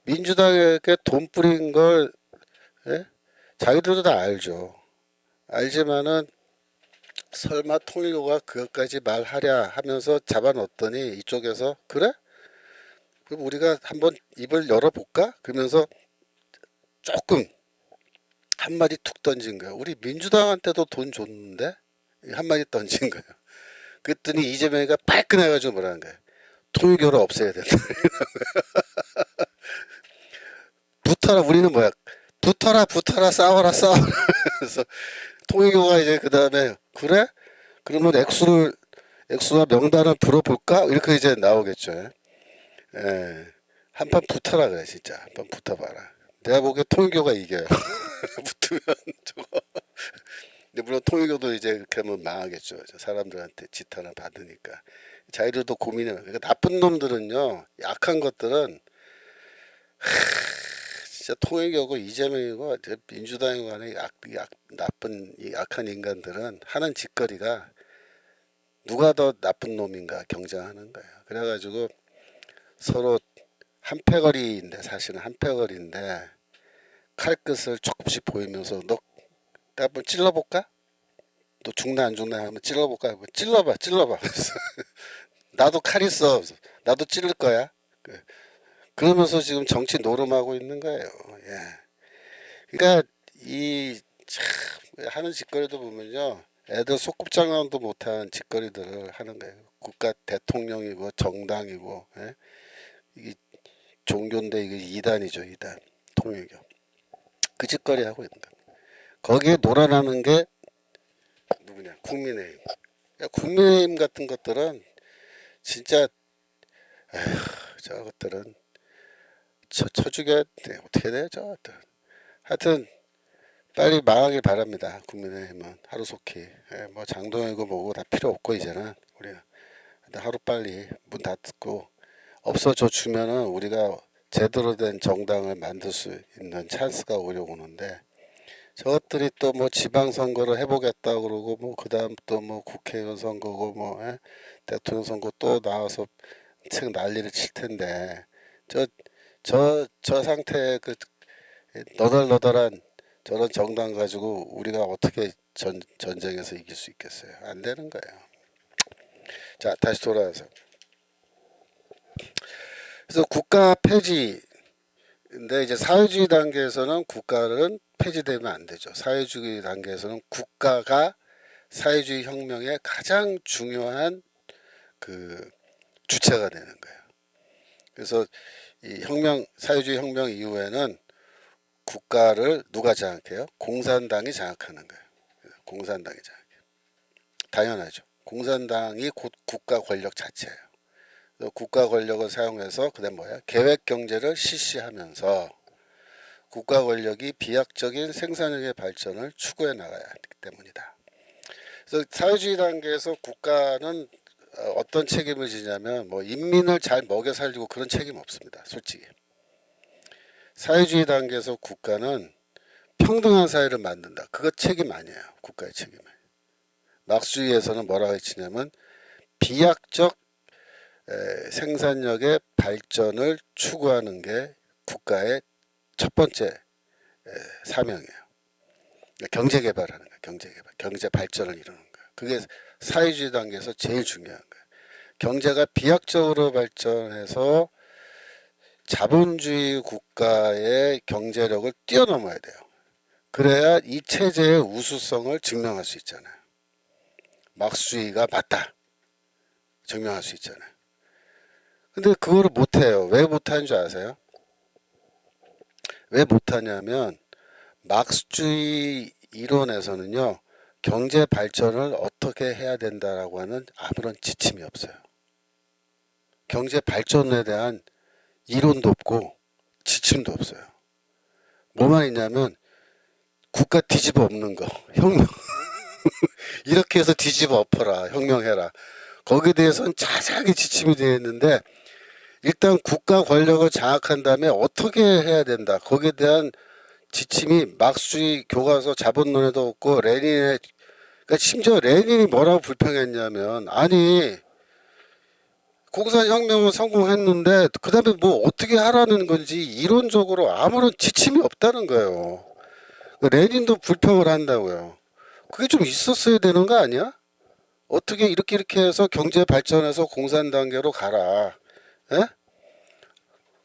민주당에게 돈 뿌린 걸 예? 자기들도 다 알죠. 알지만은 설마 통일교가 그것까지 말하랴 하면서 잡아놓더니 이쪽에서 그래? 그럼 우리가 한번 입을 열어볼까? 그러면서 조금 한마디 툭 던진 거예요. 우리 민주당한테도 돈 줬는데 한마디 던진 거예요. 그랬더니 이재명이가 발끈해가지고 뭐라는 거예요. 통일교를 없애야 된다. 붙어라 우리는 뭐야? 붙어라 싸워라. 그래서 통일교가 이제 그 다음에 그래? 그러면 액수와 명단을 불어볼까? 이렇게 이제 나오겠죠. 예. 한판 붙어라 그래 진짜. 한판 붙어봐라. 내가 보기에 통일교가 이겨요. 붙으면 저거. 근데 물론 통일교도 이제 그렇게 하면 망하겠죠. 사람들한테 지탄을 받으니까. 자기들도 고민해요. 그러니까 나쁜 놈들은요, 약한 것들은 진짜 통일교고 이재명이고 민주당이고 하는 나쁜 이 약한 인간들은 하는 짓거리가 누가 더 나쁜 놈인가 경쟁하는 거예요. 그래가지고 서로 한패거리인데, 사실은 한패거리인데 칼끝을 조금씩 보이면서 너 한번 찔러볼까? 너 죽나 안 죽나 하면 찔러볼까? 찔러봐. 그래서 나도 칼 있어. 나도 찌를 거야. 그러면서 지금 정치 노름하고 있는 거예요. 예. 그러니까 이 참 하는 짓거리도 보면요, 애들 소꿉장난도 못한 짓거리들을 하는 거예요. 국가 대통령이고 정당이고, 예? 이게 종교인데 이게 이단이죠, 이단. 통일교. 그 짓거리 하고 있는 거예요. 거기에 놀아나는 게 누구냐? 국민의힘. 국민의힘 같은 것들은 진짜 저것들은 쳐죽여 어떻게 돼요, 저것들. 하여튼 빨리 망하길 바랍니다. 국민의힘은 하루속히. 예, 뭐 장동혁이고 뭐고 다 필요 없고 이제는 우리가 하루 빨리 문 닫고 없어져 주면은 우리가 제대로 된 정당을 만들 수 있는 찬스가 오려오는데, 저것들이 또 뭐 지방선거를 해보겠다 그러고 뭐 그다음 또 뭐 국회의원 선거고 뭐 대통령 선거 또 나와서 책 난리를 칠 텐데, 저 상태의 그 너덜너덜한 저런 정당 가지고 우리가 어떻게 전쟁에서 이길 수 있겠어요? 안 되는 거예요. 자, 다시 돌아와서, 그래서 국가 폐지. 근데 이제 사회주의 단계에서는 국가는 폐지되면 안 되죠. 사회주의 단계에서는 국가가 사회주의 혁명의 가장 중요한 그 주체가 되는 거예요. 그래서 이 사회주의 혁명 이후에는 국가를 누가 장악해요? 공산당이 장악하는 거예요. 공산당이 장악해요. 당연하죠. 공산당이 곧 국가 권력 자체예요. 국가 권력을 사용해서 그다음 뭐야? 계획 경제를 실시하면서 국가 권력이 비약적인 생산력의 발전을 추구해 나가야 하기 때문이다. 그래서 사회주의 단계에서 국가는 어떤 책임을 지냐면 뭐 인민을 잘 먹여 살리고 그런 책임 없습니다. 솔직히. 사회주의 단계에서 국가는 평등한 사회를 만든다. 그거 책임 아니에요. 국가의 책임은. 막스주의에서는 뭐라고 했냐면 비약적 생산력의 발전을 추구하는 게 국가의 첫 번째 사명이에요. 경제 개발하는 거예요. 경제 개발, 경제 발전을 이루는 거예요. 그게 사회주의 단계에서 제일 중요한 거예요. 경제가 비약적으로 발전해서 자본주의 국가의 경제력을 뛰어넘어야 돼요. 그래야 이 체제의 우수성을 증명할 수 있잖아요. 막스주의가 맞다 증명할 수 있잖아요. 근데 그거를 못해요. 왜 못하는 줄 아세요? 왜 못하냐면 막스주의 이론에서는요, 경제 발전을 어떻게 해야 된다라고 하는 아무런 지침이 없어요. 경제 발전에 대한 이론도 없고 지침도 없어요. 뭐만 있냐면 국가 뒤집어 엎는 거, 혁명. 이렇게 해서 뒤집어 엎어라, 혁명해라. 거기에 대해서는 자세하게 지침이 되어 있는데, 일단 국가 권력을 장악한 다음에 어떻게 해야 된다. 거기에 대한 지침이 막스주의 교과서 자본론에도 없고, 레닌의, 그러니까 심지어 레닌이 뭐라고 불평했냐면, 아니 공산혁명은 성공했는데 그 다음에 뭐 어떻게 하라는 건지 이론적으로 아무런 지침이 없다는 거예요. 레닌도 불평을 한다고요. 그게 좀 있었어야 되는 거 아니야? 어떻게 이렇게 해서 경제 발전해서 공산 단계로 가라. 에?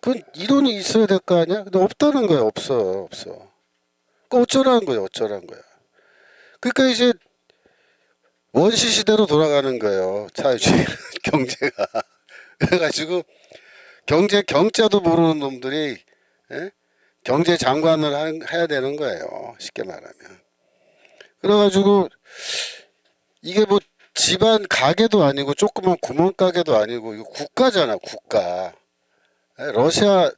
그건 이론이 있어야 될 거 아니야? 근데 없다는 거야. 없어. 그 어쩌라는 거야. 그러니까 이제 원시 시대로 돌아가는 거예요. 사회주의 경제가. 그래가지고 경자도 모르는 놈들이 경제 장관을 해야 되는 거예요. 쉽게 말하면. 그래가지고 이게 뭐 집안 가게도 아니고 조그만 구멍가게도 아니고 이거 국가잖아, 국가. 러시아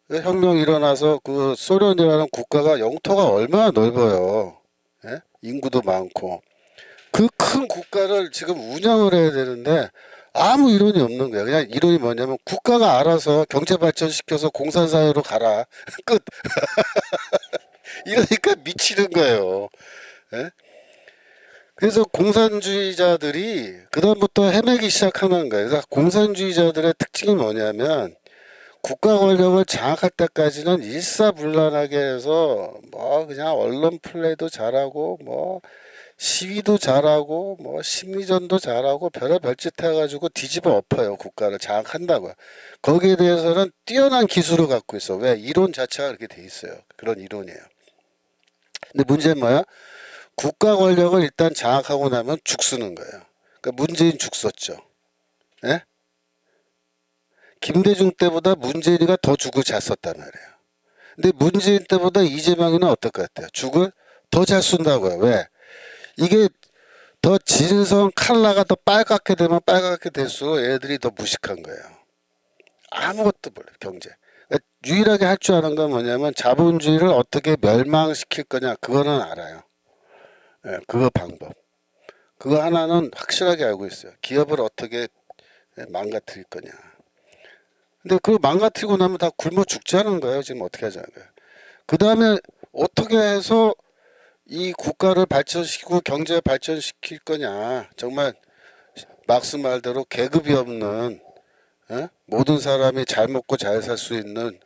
혁명 일어나서 그 소련이라는 국가가 영토가 얼마나 넓어요. 예? 인구도 많고. 그 큰 국가를 지금 운영을 해야 되는데 아무 이론이 없는 거야. 그냥 이론이 뭐냐면 국가가 알아서 경제 발전시켜서 공산사회로 가라. 끝. 이러니까 미치는 거예요. 예? 그래서 공산주의자들이 그다음부터 헤매기 시작하는 거예요. 그래서 공산주의자들의 특징이 뭐냐면 국가 권력을 장악할 때까지는 일사불란하게 해서 뭐 그냥 언론 플레이도 잘하고 뭐 시위도 잘하고 뭐 심리전도 잘하고 별의별 짓 해가지고 뒤집어 엎어요. 국가를 장악한다고요. 거기에 대해서는 뛰어난 기술을 갖고 있어. 왜? 이론 자체가 그렇게 돼 있어요. 그런 이론이에요. 근데 문제는 뭐야? 국가 권력을 일단 장악하고 나면 죽 쓰는 거예요. 그러니까 문재인 죽 썼죠. 예? 김대중 때보다 문재인이가 더 죽을 잘 썼단 말이에요. 근데 문재인 때보다 이재명이는 어떨 것 같아요? 죽을 더 잘 쏜다고요. 왜? 이게 더 진성 칼라가 더 빨갛게 되면 빨갛게 될수록 얘들이 더 무식한 거예요. 아무것도 몰라요. 경제. 그러니까 유일하게 할 줄 아는 건 뭐냐면 자본주의를 어떻게 멸망시킬 거냐. 그거는 알아요. 예, 그거 방법. 그거 하나는 확실하게 알고 있어요. 기업을 어떻게 망가뜨릴 거냐. 근데 그걸 망가뜨리고 나면 다 굶어 죽지 않은 거예요. 지금 어떻게 하자는 거예요. 그 다음에 어떻게 해서 이 국가를 발전시키고 경제 발전시킬 거냐. 정말 막스 말대로 계급이 없는 모든 사람이 잘 먹고 잘 살 수 있는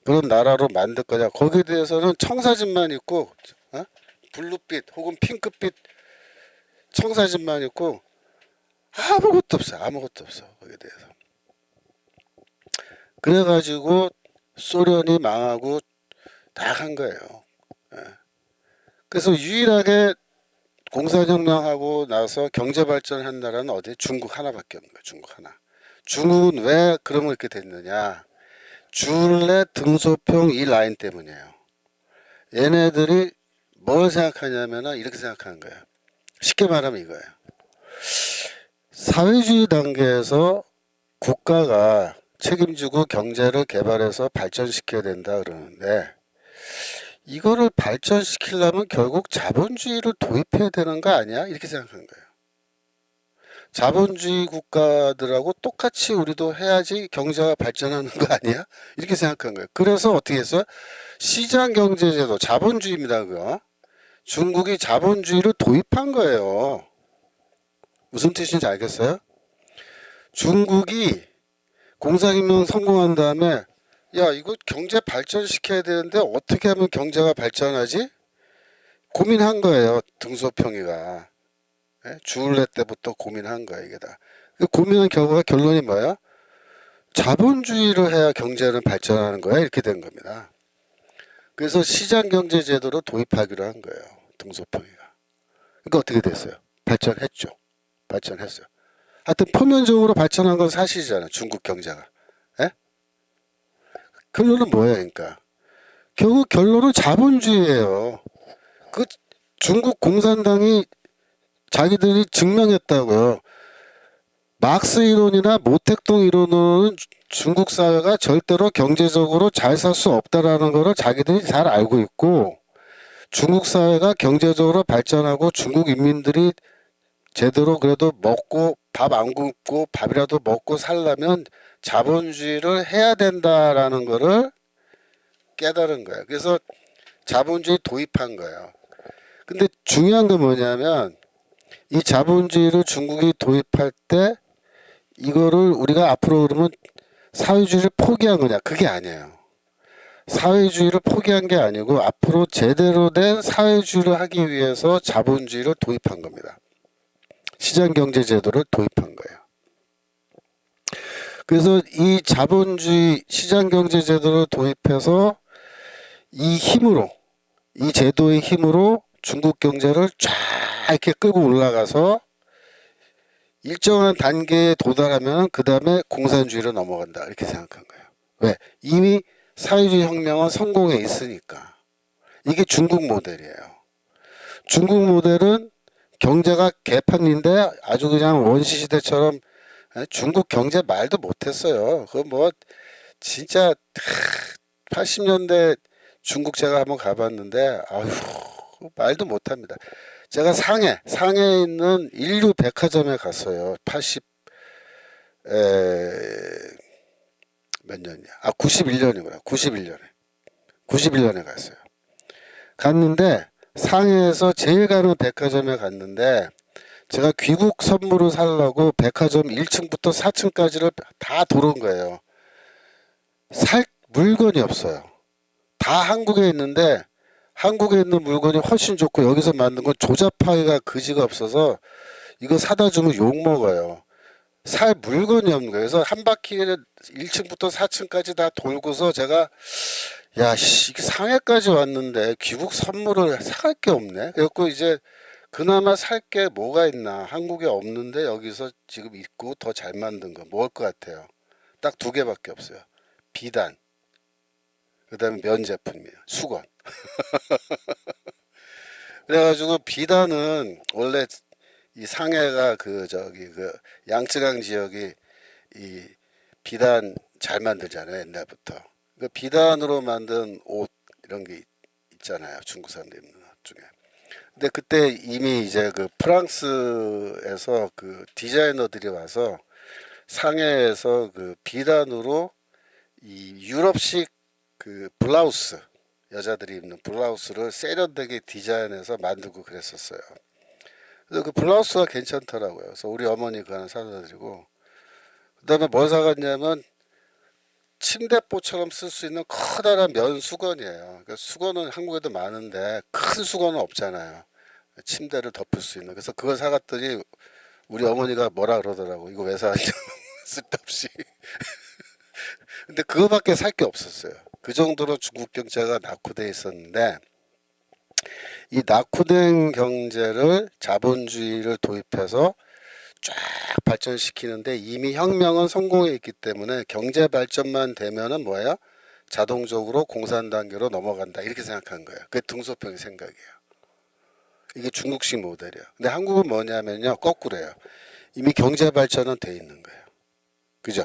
그런 나라로 만들 거냐. 거기에 대해서는 청사진만 있고 블루빛 혹은 핑크빛 청사진만 있고 아무것도 없어. 아무것도 없어. 거기에 대해서. 그래가지고 소련이 망하고 다 한 거예요. 그래서 유일하게 공산혁명하고 나서 경제발전한 나라는 어디? 중국 하나밖에 없는 거예요. 중국 하나. 중국은 왜 그러면 이렇게 됐느냐? 줄레 등소평 이 라인 때문이에요. 얘네들이 뭘 생각하냐면 이렇게 생각하는 거예요. 쉽게 말하면 이거예요. 사회주의 단계에서 국가가 책임지고 경제를 개발해서 발전시켜야 된다 그러는데 이거를 발전시키려면 결국 자본주의를 도입해야 되는 거 아니야? 이렇게 생각하는 거예요. 자본주의 국가들하고 똑같이 우리도 해야지 경제가 발전하는 거 아니야? 이렇게 생각한 거예요. 그래서 어떻게 했어요? 시장경제제도, 자본주의입니다. 그거. 중국이 자본주의를 도입한 거예요. 무슨 뜻인지 알겠어요? 중국이 공산혁명 성공한 다음에 야 이거 경제 발전시켜야 되는데 어떻게 하면 경제가 발전하지? 고민한 거예요. 등소평이가. 주울레 때부터 고민한 거야 이게 다. 고민한 결과가 결론이 뭐야? 자본주의를 해야 경제는 발전하는 거야 이렇게 된 겁니다. 그래서 시장경제제도를 도입하기로 한 거예요. 등소평이가. 그러니까 어떻게 됐어요? 발전했죠. 발전했어요. 하여튼 표면적으로 발전한 건 사실이잖아요. 중국 경제가. 에? 결론은 뭐예요? 그러니까 결국 결론은 자본주의예요. 그 중국 공산당이 자기들이 증명했다고요. 막스 이론이나 모택동 이론은 중국 사회가 절대로 경제적으로 잘 살 수 없다라는 것을 자기들이 잘 알고 있고 중국 사회가 경제적으로 발전하고 중국 인민들이 제대로 그래도 먹고 밥 안 굶고 밥이라도 먹고 살려면 자본주의를 해야 된다라는 것을 깨달은 거예요. 그래서 자본주의 도입한 거예요. 근데 중요한 건 뭐냐면 이 자본주의를 중국이 도입할 때 이거를 우리가 앞으로 그러면 사회주의를 포기한 거냐? 그게 아니에요. 사회주의를 포기한 게 아니고 앞으로 제대로 된 사회주의를 하기 위해서 자본주의를 도입한 겁니다. 시장경제제도를 도입한 거예요. 그래서 이 자본주의 시장경제제도를 도입해서 이 힘으로 이 제도의 힘으로 중국 경제를 쫙 이렇게 끌고 올라가서 일정한 단계에 도달하면 그 다음에 공산주의로 넘어간다 이렇게 생각한 거예요. 왜? 이미 사회주의 혁명은 성공해 있으니까. 이게 중국 모델이에요. 중국 모델은 경제가 개판인데 아주 그냥 원시시대처럼 중국 경제 말도 못했어요. 그 뭐 진짜 80년대 중국 제가 한번 가봤는데 아휴 말도 못합니다. 제가 상해에 있는 인류 백화점에 갔어요. 80 몇 년이야? 91년이구나. 91년에 갔어요. 갔는데 상해에서 제일 가는 백화점에 갔는데 제가 귀국 선물을 사려고 백화점 1층부터 4층까지를 다 돌은 거예요. 살 물건이 없어요. 다 한국에 있는데 한국에 있는 물건이 훨씬 좋고 여기서 만든 건 조잡하기가 그지가 없어서 이거 사다 주면 욕 먹어요. 살 물건이 없는 거예요. 그래서 한 바퀴를 1층부터 4층까지 다 돌고서 제가 야, 씨, 이게 상해까지 왔는데 귀국 선물을 사갈 게 없네. 그래갖고 이제 그나마 살 게 뭐가 있나. 한국에 없는데 여기서 지금 있고 더 잘 만든 거 뭘 것 같아요. 딱 두 개밖에 없어요. 비단, 그다음에 면 제품이에요. 수건. 그래가지고 비단은 원래 이 상해가 그 저기 그 양쯔강 지역이 이 비단 잘 만들잖아요. 옛날부터. 그 비단으로 만든 옷 이런 게 있잖아요. 중국 사람들 입는 옷 중에. 근데 그때 이미 이제 그 프랑스에서 그 디자이너들이 와서 상해에서 그 비단으로 이 유럽식 그 블라우스 여자들이 입는 블라우스를 세련되게 디자인해서 만들고 그랬었어요. 그래서 그 블라우스가 괜찮더라고요. 그래서 우리 어머니 그거 하나 사다 드리고 그다음에 뭘 사갔냐면 침대포처럼 쓸 수 있는 커다란 면 수건이에요. 그러니까 수건은 한국에도 많은데 큰 수건은 없잖아요. 침대를 덮을 수 있는. 그래서 그걸 사갔더니 우리 어머니가 뭐라 그러더라고. 이거 왜 사왔냐. 쓸데없이. 근데 그거밖에 살 게 없었어요. 그 정도로 중국 경제가 낙후돼 있었는데 이 낙후된 경제를 자본주의를 도입해서 쫙 발전시키는데 이미 혁명은 성공해 있기 때문에 경제 발전만 되면은 뭐예요? 자동적으로 공산 단계로 넘어간다 이렇게 생각한 거예요. 그게 등소평의 생각이에요. 이게 중국식 모델이에요. 근데 한국은 뭐냐면요 거꾸로예요. 이미 경제 발전은 돼 있는 거예요. 그죠?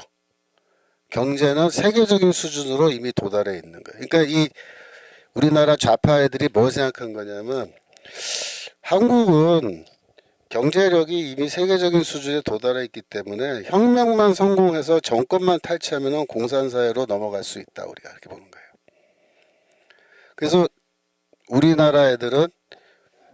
경제는 세계적인 수준으로 이미 도달해 있는 거예요. 그러니까 이 우리나라 좌파 애들이 뭘 생각한 거냐면 한국은 경제력이 이미 세계적인 수준에 도달해 있기 때문에 혁명만 성공해서 정권만 탈취하면 공산사회로 넘어갈 수 있다. 우리가 이렇게 보는 거예요. 그래서 우리나라 애들은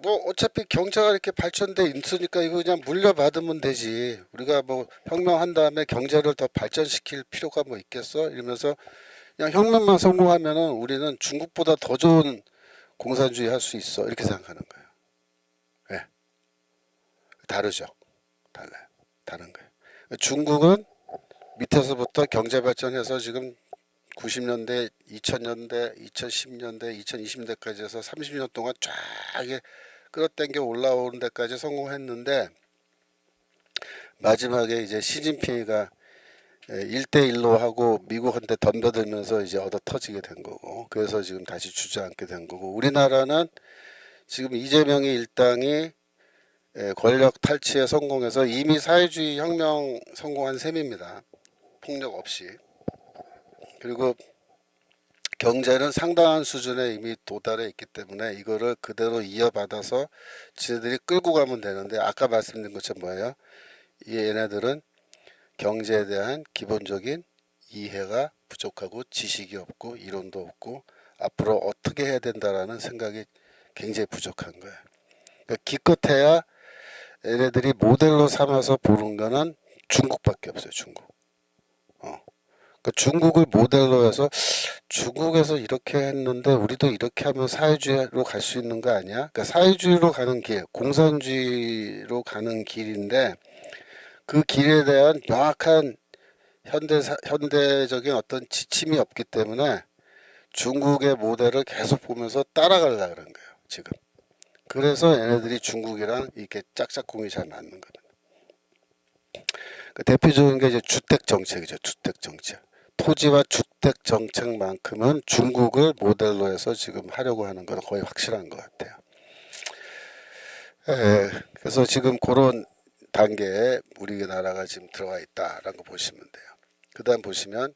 뭐 어차피 경제가 이렇게 발전돼 있으니까 이거 그냥 물려받으면 되지. 우리가 뭐 혁명한 다음에 경제를 더 발전시킬 필요가 뭐 있겠어? 이러면서 그냥 혁명만 성공하면은 우리는 중국보다 더 좋은 공산주의 할 수 있어. 이렇게 생각하는 거예요. 네. 다르죠. 달라요. 다른 거예요. 중국은 밑에서부터 경제 발전해서 지금 90년대, 2000년대, 2010년대, 2020년대까지 해서 30년 동안 쫙 끌어당겨 올라오는 데까지 성공했는데 마지막에 이제 시진핑이가 1대1로 하고 미국한테 덤벼들면서 이제 얻어 터지게 된 거고 그래서 지금 다시 주저앉게 된 거고 우리나라는 지금 이재명의 일당이 권력 탈취에 성공해서 이미 사회주의 혁명 성공한 셈입니다. 폭력 없이. 그리고 경제는 상당한 수준에 이미 도달해 있기 때문에 이거를 그대로 이어받아서 지네들이 끌고 가면 되는데 아까 말씀드린 것처럼 뭐예요? 이 얘네들은 경제에 대한 기본적인 이해가 부족하고 지식이 없고 이론도 없고 앞으로 어떻게 해야 된다라는 생각이 굉장히 부족한 거예요. 그러니까 기껏해야 얘네들이 모델로 삼아서 보는 거는 중국밖에 없어요. 중국. 그러니까 중국을 모델로 해서 중국에서 이렇게 했는데 우리도 이렇게 하면 사회주의로 갈 수 있는 거 아니야? 그러니까 사회주의로 가는 길, 공산주의로 가는 길인데 그 길에 대한 명확한 현대적인 어떤 지침이 없기 때문에 중국의 모델을 계속 보면서 따라가려고 그런 거예요. 지금. 그래서 얘네들이 중국이랑 이렇게 짝짝꿍이 잘 맞는 거예요. 그 대표적인 게 이제 주택 정책이죠. 주택 정책. 토지와 주택 정책만큼은 중국을 모델로 해서 지금 하려고 하는 건 거의 확실한 것 같아요. 그래서 지금 그런 단계에 우리나라가 지금 들어가 있다라는 거 보시면 돼요. 그 다음 보시면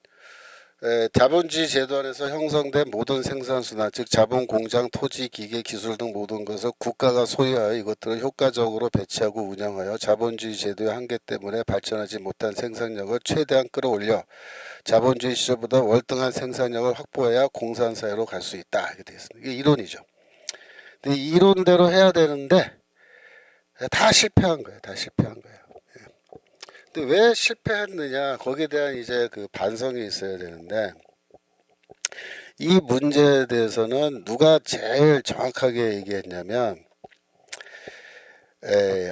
자본주의 제도 안에서 형성된 모든 생산수나 즉 자본, 공장, 토지, 기계, 기술 등 모든 것을 국가가 소유하여 이것들을 효과적으로 배치하고 운영하여 자본주의 제도의 한계 때문에 발전하지 못한 생산력을 최대한 끌어올려 자본주의 시절보다 월등한 생산력을 확보해야 공산사회로 갈 수 있다. 이렇게 되어 있습니다. 이게 이론이죠. 근데 이론대로 해야 되는데 다 실패한 거예요. 다 실패한 거예요. 근데 왜 실패했느냐? 거기에 대한 이제 그 반성이 있어야 되는데 이 문제에 대해서는 누가 제일 정확하게 얘기했냐면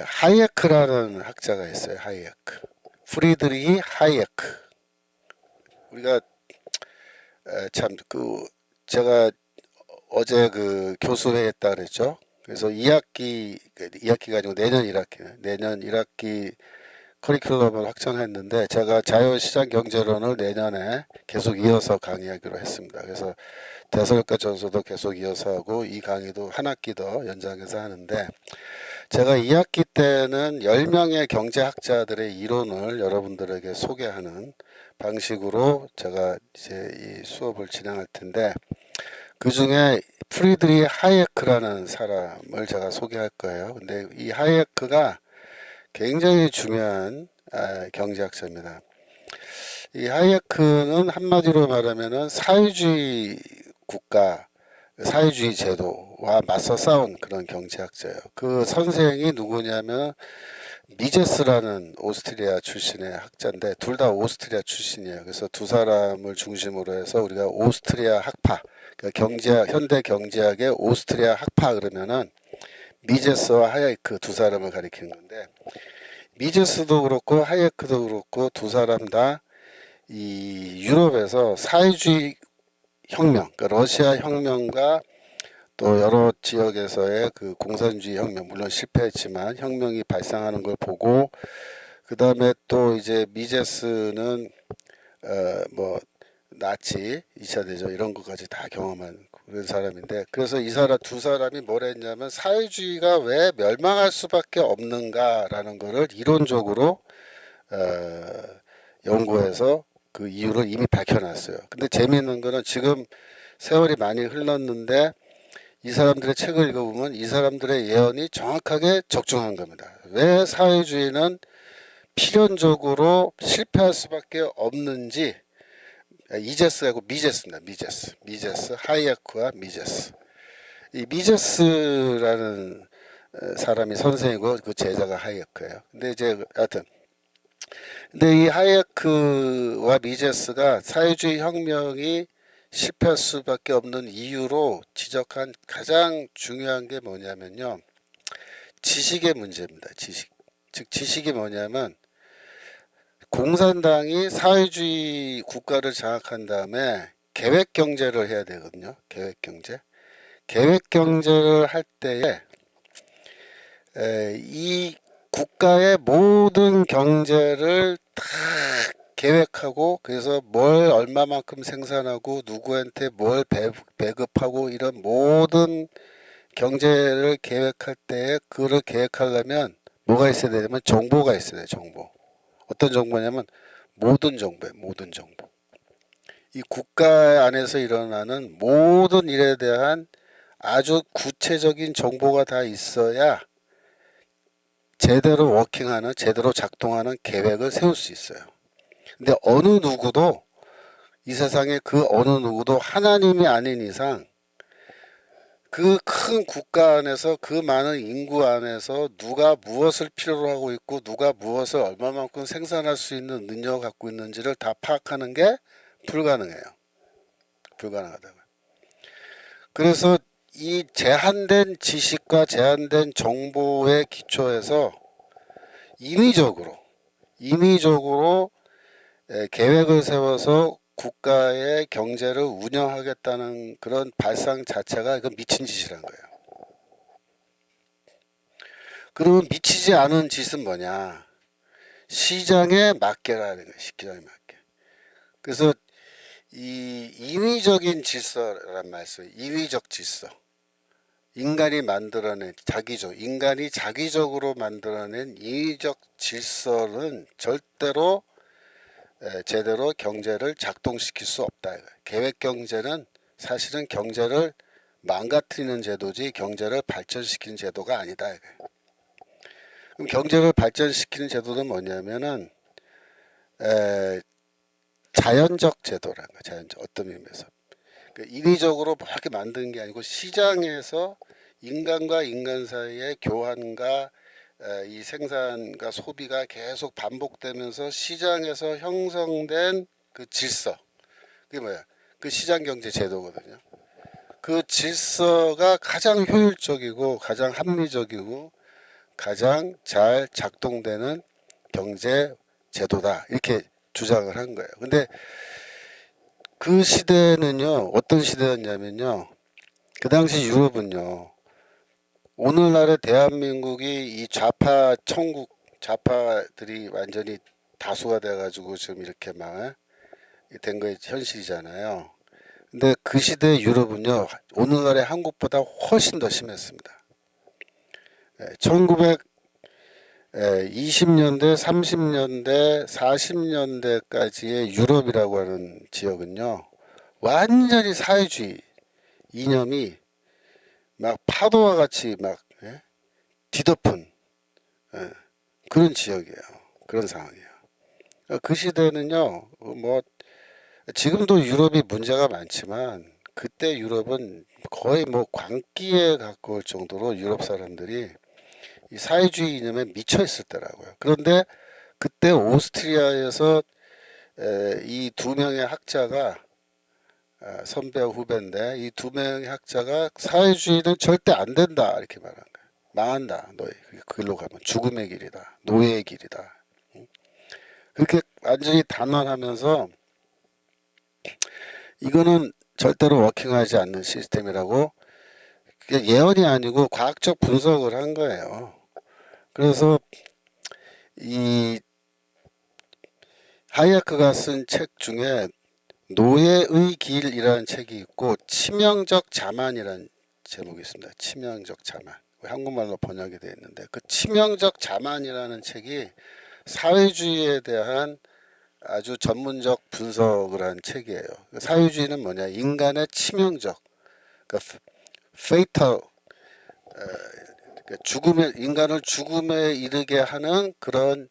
하이에크라는 학자가 있어요. 하이에크. 프리드리히 하이에크. 우리가 참 그 제가 어제 그 교수회 했다 그랬죠. 그래서 2학기가 아니고 내년 1학기 커리큘럼을 확정했는데 제가 자유시장 경제론을 내년에 계속 이어서 강의하기로 했습니다. 그래서 대서역과 전서도 계속 이어서 하고 이 강의도 한 학기 더 연장해서 하는데 제가 2학기 때는 10명의 경제학자들의 이론을 여러분들에게 소개하는 방식으로 제가 이제 이 수업을 진행할 텐데 그 중에 프리드리 하이에크라는 사람을 제가 소개할 거예요. 근데 이 하이에크가 굉장히 중요한 경제학자입니다. 이 하이에크는 한마디로 말하면은 사회주의 국가, 사회주의 제도와 맞서 싸운 그런 경제학자예요. 그 선생이 누구냐면 미제스라는 오스트리아 출신의 학자인데 둘 다 오스트리아 출신이에요. 그래서 두 사람을 중심으로 해서 우리가 오스트리아 학파, 그러니까 현대 경제학의 오스트리아 학파 그러면은 미제스와 하이에크 두 사람을 가리키는 건데 미제스도 그렇고 하이에크도 그렇고 두 사람 다 이 유럽에서 사회주의 혁명, 그러니까 러시아 혁명과 또 여러 지역에서의 그 공산주의 혁명, 물론 실패했지만 혁명이 발생하는 걸 보고 그 다음에 또 이제 미제스는 뭐 나치, 2차 대전 이런 것까지 다 경험한 그런 사람인데 그래서 이 사람 두 사람이 뭘 했냐면 사회주의가 왜 멸망할 수밖에 없는가라는 거를 이론적으로 연구해서 그 이유를 이미 밝혀놨어요. 근데 재미있는 거는 지금 세월이 많이 흘렀는데 이 사람들의 책을 읽어보면 이 사람들의 예언이 정확하게 적중한 겁니다. 왜 사회주의는 필연적으로 실패할 수밖에 없는지 이제스하고 미제스입니다. 미제스 하이에크와 미제스. 이 미제스라는 사람이 선생이고 그 제자가 하이에크예요. 근데 이제 하여튼 근데 이 하이에크와 미제스가 사회주의 혁명이 실패할 수밖에 없는 이유로 지적한 가장 중요한 게 뭐냐면요. 지식의 문제입니다. 즉 지식이 뭐냐면 공산당이 사회주의 국가를 장악한 다음에 계획 경제를 해야 되거든요. 계획 경제. 계획 경제를 할 때에 이 국가의 모든 경제를 다 계획하고 그래서 뭘 얼마만큼 생산하고 누구한테 뭘 배급하고 이런 모든 경제를 계획할 때 그걸 계획하려면 뭐가 있어야 되냐면 정보가 있어야 돼요. 정보. 어떤 정보냐면 모든 정보예요. 모든 정보. 이 국가 안에서 일어나는 모든 일에 대한 아주 구체적인 정보가 다 있어야 제대로 워킹하는 제대로 작동하는 계획을 세울 수 있어요. 근데 어느 누구도 이 세상에 그 어느 누구도 하나님이 아닌 이상 그 큰 국가 안에서 그 많은 인구 안에서 누가 무엇을 필요로 하고 있고 누가 무엇을 얼마만큼 생산할 수 있는 능력을 갖고 있는지를 다 파악하는 게 불가능해요. 불가능하다고요. 그래서 이 제한된 지식과 제한된 정보에 기초해서 인위적으로 계획을 세워서 국가의 경제를 운영하겠다는 그런 발상 자체가 이건 미친 짓이란 거예요. 그러면 미치지 않은 짓은 뭐냐? 시장에 맡겨라는 거예요. 시장에 맡겨. 그래서 이 인위적인 질서란 말씀, 인위적 질서. 인간이 자기적으로 만들어낸 인위적 질서는 절대로 제대로 경제를 작동시킬 수 없다. 계획 경제는 사실은 경제를 망가뜨리는 제도지 경제를 발전시키는 제도가 아니다. 그럼 경제를 발전시키는 제도는 뭐냐면은 자연적 제도라는 거야. 자연적 어떤 의미에서 인위적으로 뭐 이렇게 만드는 게 아니고 시장에서 인간과 인간 사이의 교환과 이 생산과 소비가 계속 반복되면서 시장에서 형성된 그 질서, 그게 뭐야? 그 시장 경제 제도거든요. 그 질서가 가장 효율적이고 가장 합리적이고 가장 잘 작동되는 경제 제도다, 이렇게 주장을 한 거예요. 근데 그 시대는요, 어떤 시대였냐면요, 그 당시 유럽은요, 오늘날의 대한민국이 이 좌파 천국, 좌파들이 완전히 다수가 돼가지고 지금 이렇게 막 된 거의 현실이잖아요. 근데 그 시대 유럽은요, 오늘날의 한국보다 훨씬 더 심했습니다. 1920년대, 30년대, 40년대까지의 유럽이라고 하는 지역은요, 완전히 사회주의 이념이 막 파도와 같이 막 뒤덮은 그런 지역이에요. 그런 상황이에요. 그 시대는요, 뭐 지금도 유럽이 문제가 많지만 그때 유럽은 거의 뭐 광기에 가까울 정도로 유럽 사람들이 이 사회주의 이념에 미쳐 있을 때라고요. 그런데 그때 오스트리아에서 이 두 명의 학자가 선배와 후배인데 이 두 명의 학자가 사회주의는 절대 안 된다 이렇게 말한 거예요. 망한다. 너희 그 길로 가면 죽음의 길이다. 노예의 길이다. 그렇게 완전히 단언하면서 이거는 절대로 워킹하지 않는 시스템이라고 예언이 아니고 과학적 분석을 한 거예요. 그래서 이 하이에크가 쓴 책 중에 노예의 길이라는 책이 있고 치명적 자만이라는 제목이 있습니다. 치명적 자만. 한국말로 번역이 되어 있는데 그 치명적 자만이라는 책이 사회주의에 대한 아주 전문적 분석을 한 책이에요. 사회주의는 뭐냐? 인간의 치명적, 그러니까 fatal, 죽음에 인간을 죽음에 이르게 하는 그런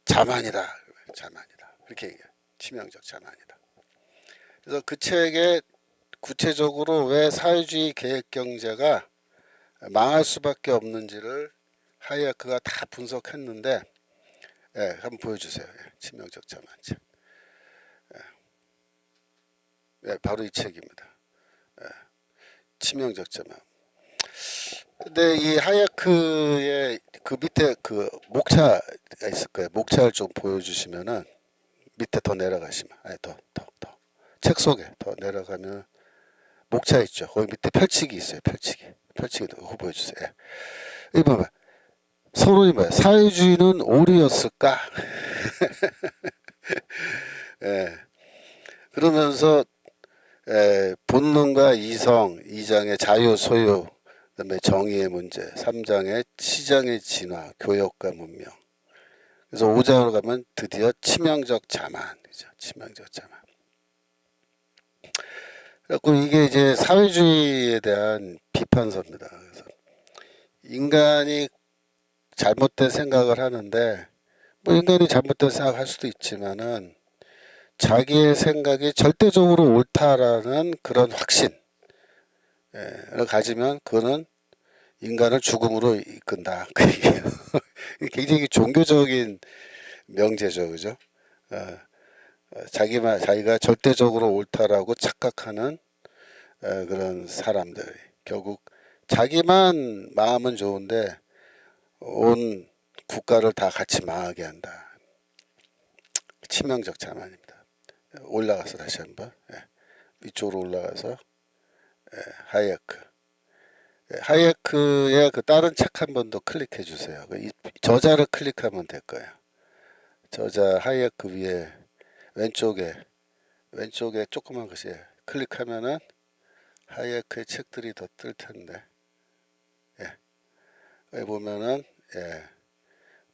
자만이다. 자만이다. 그렇게 얘기해요. 치명적 자만이다. 그래서 그 책에 구체적으로 왜 사회주의 계획 경제가 망할 수밖에 없는지를 하이에크가 다 분석했는데, 한번 보여주세요. 치명적 자만책. 바로 이 책입니다. 치명적 자만. 근데 이 하이에크의 그 밑에 그 목차가 있을 거예요. 목차를 좀 보여주시면은 밑에 더 내려가시면, 아니 더 책 속에 더 내려가면 목차 있죠. 거기 밑에 펼치기 있어요. 펼치기도 보여주세요. 이 보면 서론이 뭐야? 사회주의는 오류였을까? 예. 그러면서 본능과 이성, 2장의 자유, 소유, 그다음에 정의의 문제, 3장의 시장의 진화, 교역과 문명. 그래서 5장으로 가면 드디어 치명적 자만, 그죠? 치명적 자만. 그래서 이게 이제 사회주의에 대한 비판서입니다. 그래서 인간이 잘못된 생각을 하는데, 뭐 인간이 잘못된 생각할 수도 있지만은 자기의 생각이 절대적으로 옳다라는 그런 확신을 가지면 그거는 인간을 죽음으로 이끈다. 굉장히 종교적인 명제죠, 그죠? 자기가 절대적으로 옳다라고 착각하는 그런 사람들. 결국 자기만 마음은 좋은데 온 국가를 다 같이 망하게 한다. 치명적 자만입니다. 올라가서 다시 한번 이쪽으로 올라가서 하이에크. 하이에크의 그 다른 책 한 번 더 클릭해 주세요. 저자를 클릭하면 될 거예요. 저자 하이에크 위에 왼쪽에 조그만 것이 클릭하면은 하이에크의 책들이 더 뜰 텐데, 여기 보면은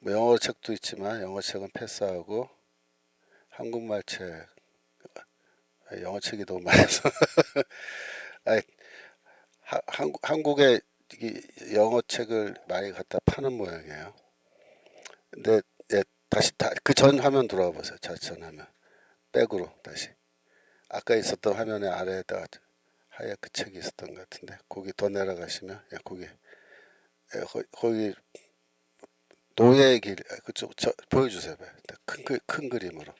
뭐 영어 책도 있지만 영어 책은 패스하고 한국말 책, 영어 책이 너무 많아서 아니, 한국에 영어 책을 많이 갖다 파는 모양이에요. 근데 예, 다시 그 전 화면 들어와 보세요. 전 화면 백으로 다시 아까 있었던 화면의 아래에다가 하얗게 책이 있었던 것 같은데 거기 더 내려가시면 예, 거기 예, 거기 노예의 길 그쪽 보여주세요. 큰 그림으로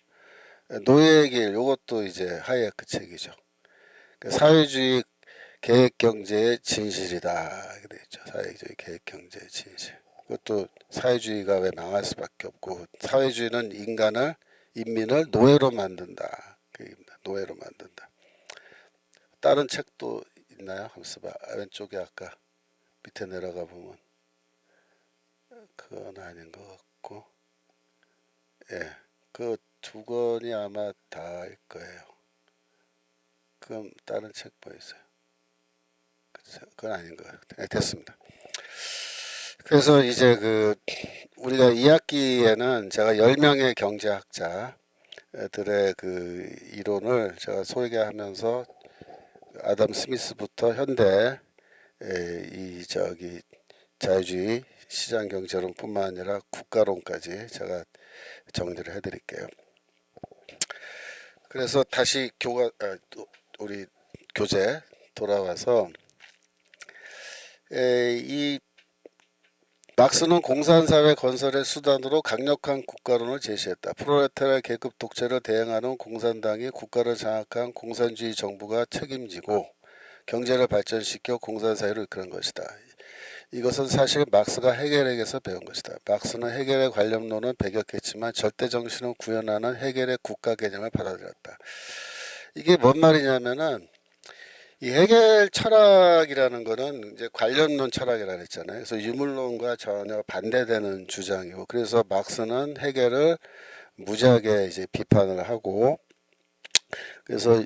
노예의 길 요것도 이제 하이에크 책이죠. 사회주의 계획경제의 진실이다 이렇게 돼 있죠. 사회주의 계획경제의 진실. 그것도 사회주의가 왜 망할 수밖에 없고 사회주의는 인민을 노예로 만든다. 그 얘기입니다. 노예로 만든다. 다른 책도 있나요? 한번 써봐. 왼쪽에 아까 밑에 내려가 보면 그건 아닌 것 같고 예, 그 두 권이 아마 다일 거예요. 그럼 다른 책 뭐 있어요? 그건 아닌 것 같아요. 네, 됐습니다. 그래서 이제 우리가 2학기에는 제가 10명의 경제학자들의 그 이론을 제가 소개하면서 아담 스미스부터 현대 이 자유주의 시장 경제론뿐만 아니라 국가론까지 제가 정리를 해드릴게요. 그래서 다시 우리 교재 돌아와서 이 막스는 공산사회 건설의 수단으로 강력한 국가론을 제시했다. 프롤레타리아 계급 독재를 대행하는 공산당이 국가를 장악한 공산주의 정부가 책임지고 경제를 발전시켜 공산사회로 이끄는 것이다. 이것은 사실 막스가 헤겔에게서 배운 것이다. 막스는 헤겔의 관념론은 배격했지만 절대정신을 구현하는 헤겔의 국가 개념을 받아들였다. 이게 뭔 말이냐면은 이 헤겔 철학이라는 거는 이제 관념론 철학이라 그랬잖아요. 그래서 유물론과 전혀 반대되는 주장이고, 그래서 막스는 헤겔을 무지하게 이제 비판을 하고, 그래서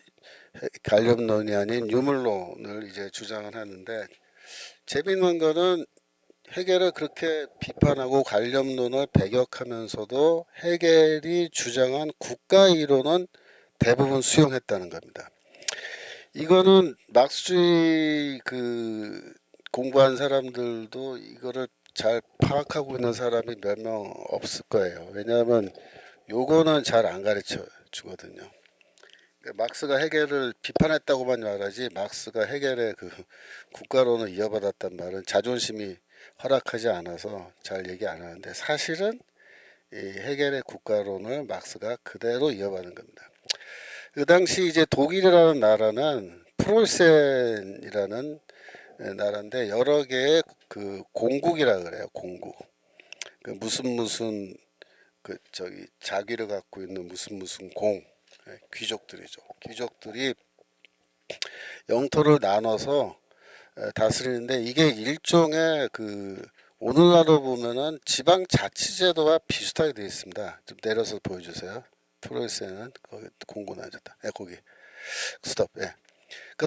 관념론이 아닌 유물론을 이제 주장을 하는데, 재밌는 거는 헤겔을 그렇게 비판하고 관념론을 배격하면서도 헤겔이 주장한 국가 이론은 대부분 수용했다는 겁니다. 이거는 막스주의 공부한 사람들도 이거를 잘 파악하고 있는 사람이 몇 명 없을 거예요. 왜냐하면 요거는 잘 안 가르쳐 주거든요. 막스가 헤겔을 비판했다고만 말하지 막스가 헤겔의 국가론을 이어받았단 말은 자존심이 허락하지 않아서 잘 얘기 안 하는데, 사실은 이 헤겔의 국가론을 막스가 그대로 이어받은 겁니다. 그 당시 이제 독일이라는 나라는 프롤센이라는 나라인데 여러 개의 공국이라 그래요. 공국. 무슨 자기를 갖고 있는 무슨 귀족들이죠. 귀족들이 영토를 나눠서 다스리는데 이게 일종의 오늘날로 보면은 지방자치제도와 비슷하게 되어 있습니다. 좀 내려서 보여주세요. 프로이센은 거기 공고 나졌다. 거기 스톱.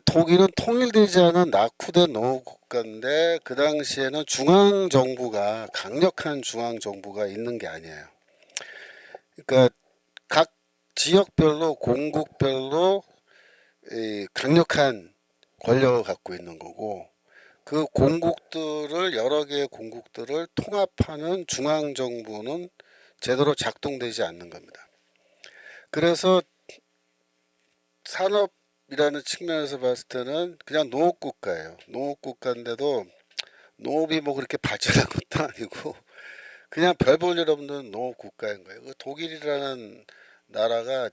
독일은 통일되지 않은 낙후된 농업국가인데 그 당시에는 중앙정부가 강력한 중앙정부가 있는 게 아니에요. 그러니까 각 지역별로 공국별로 강력한 권력을 갖고 있는 거고, 그 공국들을 여러 개의 공국들을 통합하는 중앙정부는 제대로 작동되지 않는 겁니다. 그래서 산업이라는 측면에서 봤을 때는 그냥 농업국가예요. 농업국가인데도 농업이 뭐 그렇게 발전한 것도 아니고 그냥 별 볼 일 없는 농업국가인 거예요. 독일이라는 나라가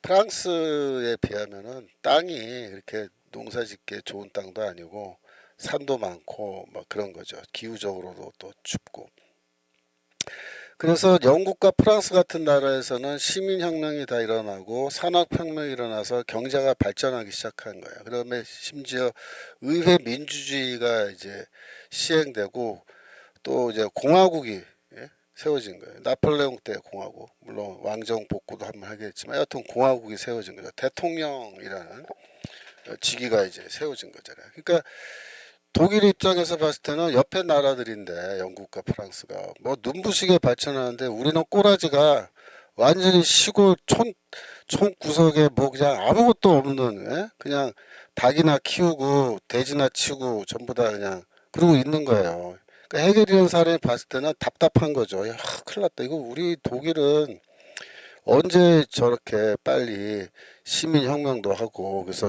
프랑스에 비하면은 땅이 이렇게 농사짓기 좋은 땅도 아니고 산도 많고 막 그런 거죠. 기후적으로도 또 춥고. 그래서 영국과 프랑스 같은 나라에서는 시민혁명이 다 일어나고 산업혁명이 일어나서 경제가 발전하기 시작한 거예요. 그다음에 심지어 의회 민주주의가 이제 시행되고 또 이제 공화국이 세워진 거예요. 나폴레옹 때 공화국, 물론 왕정 복구도 한번 하겠지만 여하튼 공화국이 세워진 거죠. 대통령이라는 직위가 이제 세워진 거잖아요. 그러니까 독일 입장에서 봤을 때는 옆에 나라들인데 영국과 프랑스가 뭐 눈부시게 발전하는데 우리는 꼬라지가 완전히 시골 촌 구석에 뭐 그냥 아무것도 없는, 예? 그냥 닭이나 키우고 돼지나 치고 전부 다 그냥 그러고 있는 거예요. 그러니까 해결이라는 사람이 봤을 때는 답답한 거죠. 야, 큰일 났다. 이거 우리 독일은 언제 저렇게 빨리 시민혁명도 하고, 그래서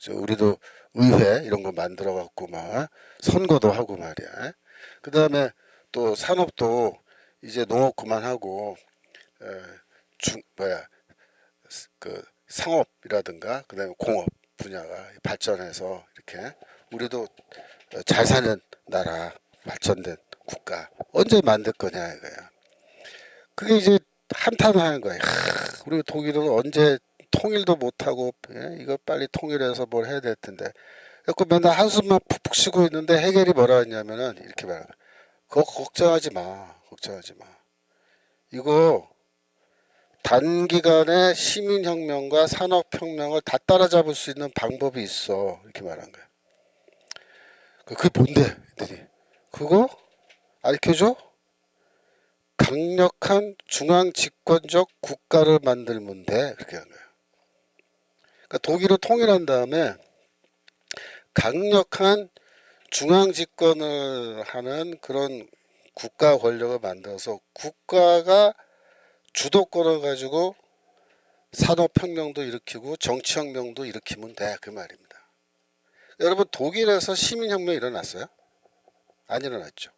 저 우리도 의회 이런 거 만들어 갖고 막 선거도 하고 말이야. 그 다음에 또 산업도 이제 농업 그만하고 에, 뭐야, 그 상업이라든가 그다음에 공업 분야가 발전해서 이렇게 우리도 잘 사는 나라, 발전된 국가 언제 만들 거냐 이거야. 그게 이제 한탄하는 거야. 우리 독일은 언제 통일도 못하고, 예? 이거 빨리 통일해서 뭘 해야 될 텐데. 그래서 맨날 한숨만 푹푹 쉬고 있는데 해결이 뭐라 했냐면은 이렇게 말하는 거야. 그거 걱정하지 마. 걱정하지 마. 이거 단기간에 시민혁명과 산업혁명을 다 따라잡을 수 있는 방법이 있어. 이렇게 말한 거야. 그게 뭔데? 애들이. 그거 알려줘? 강력한 중앙 집권적 국가를 만들면 돼. 그렇게 한 거야. 그러니까 독일을 통일한 다음에 강력한 중앙 집권을 하는 그런 국가 권력을 만들어서 국가가 주도권을 가지고 산업혁명도 일으키고 정치혁명도 일으키면 돼. 그 말입니다. 여러분, 독일에서 시민혁명이 일어났어요? 안 일어났죠.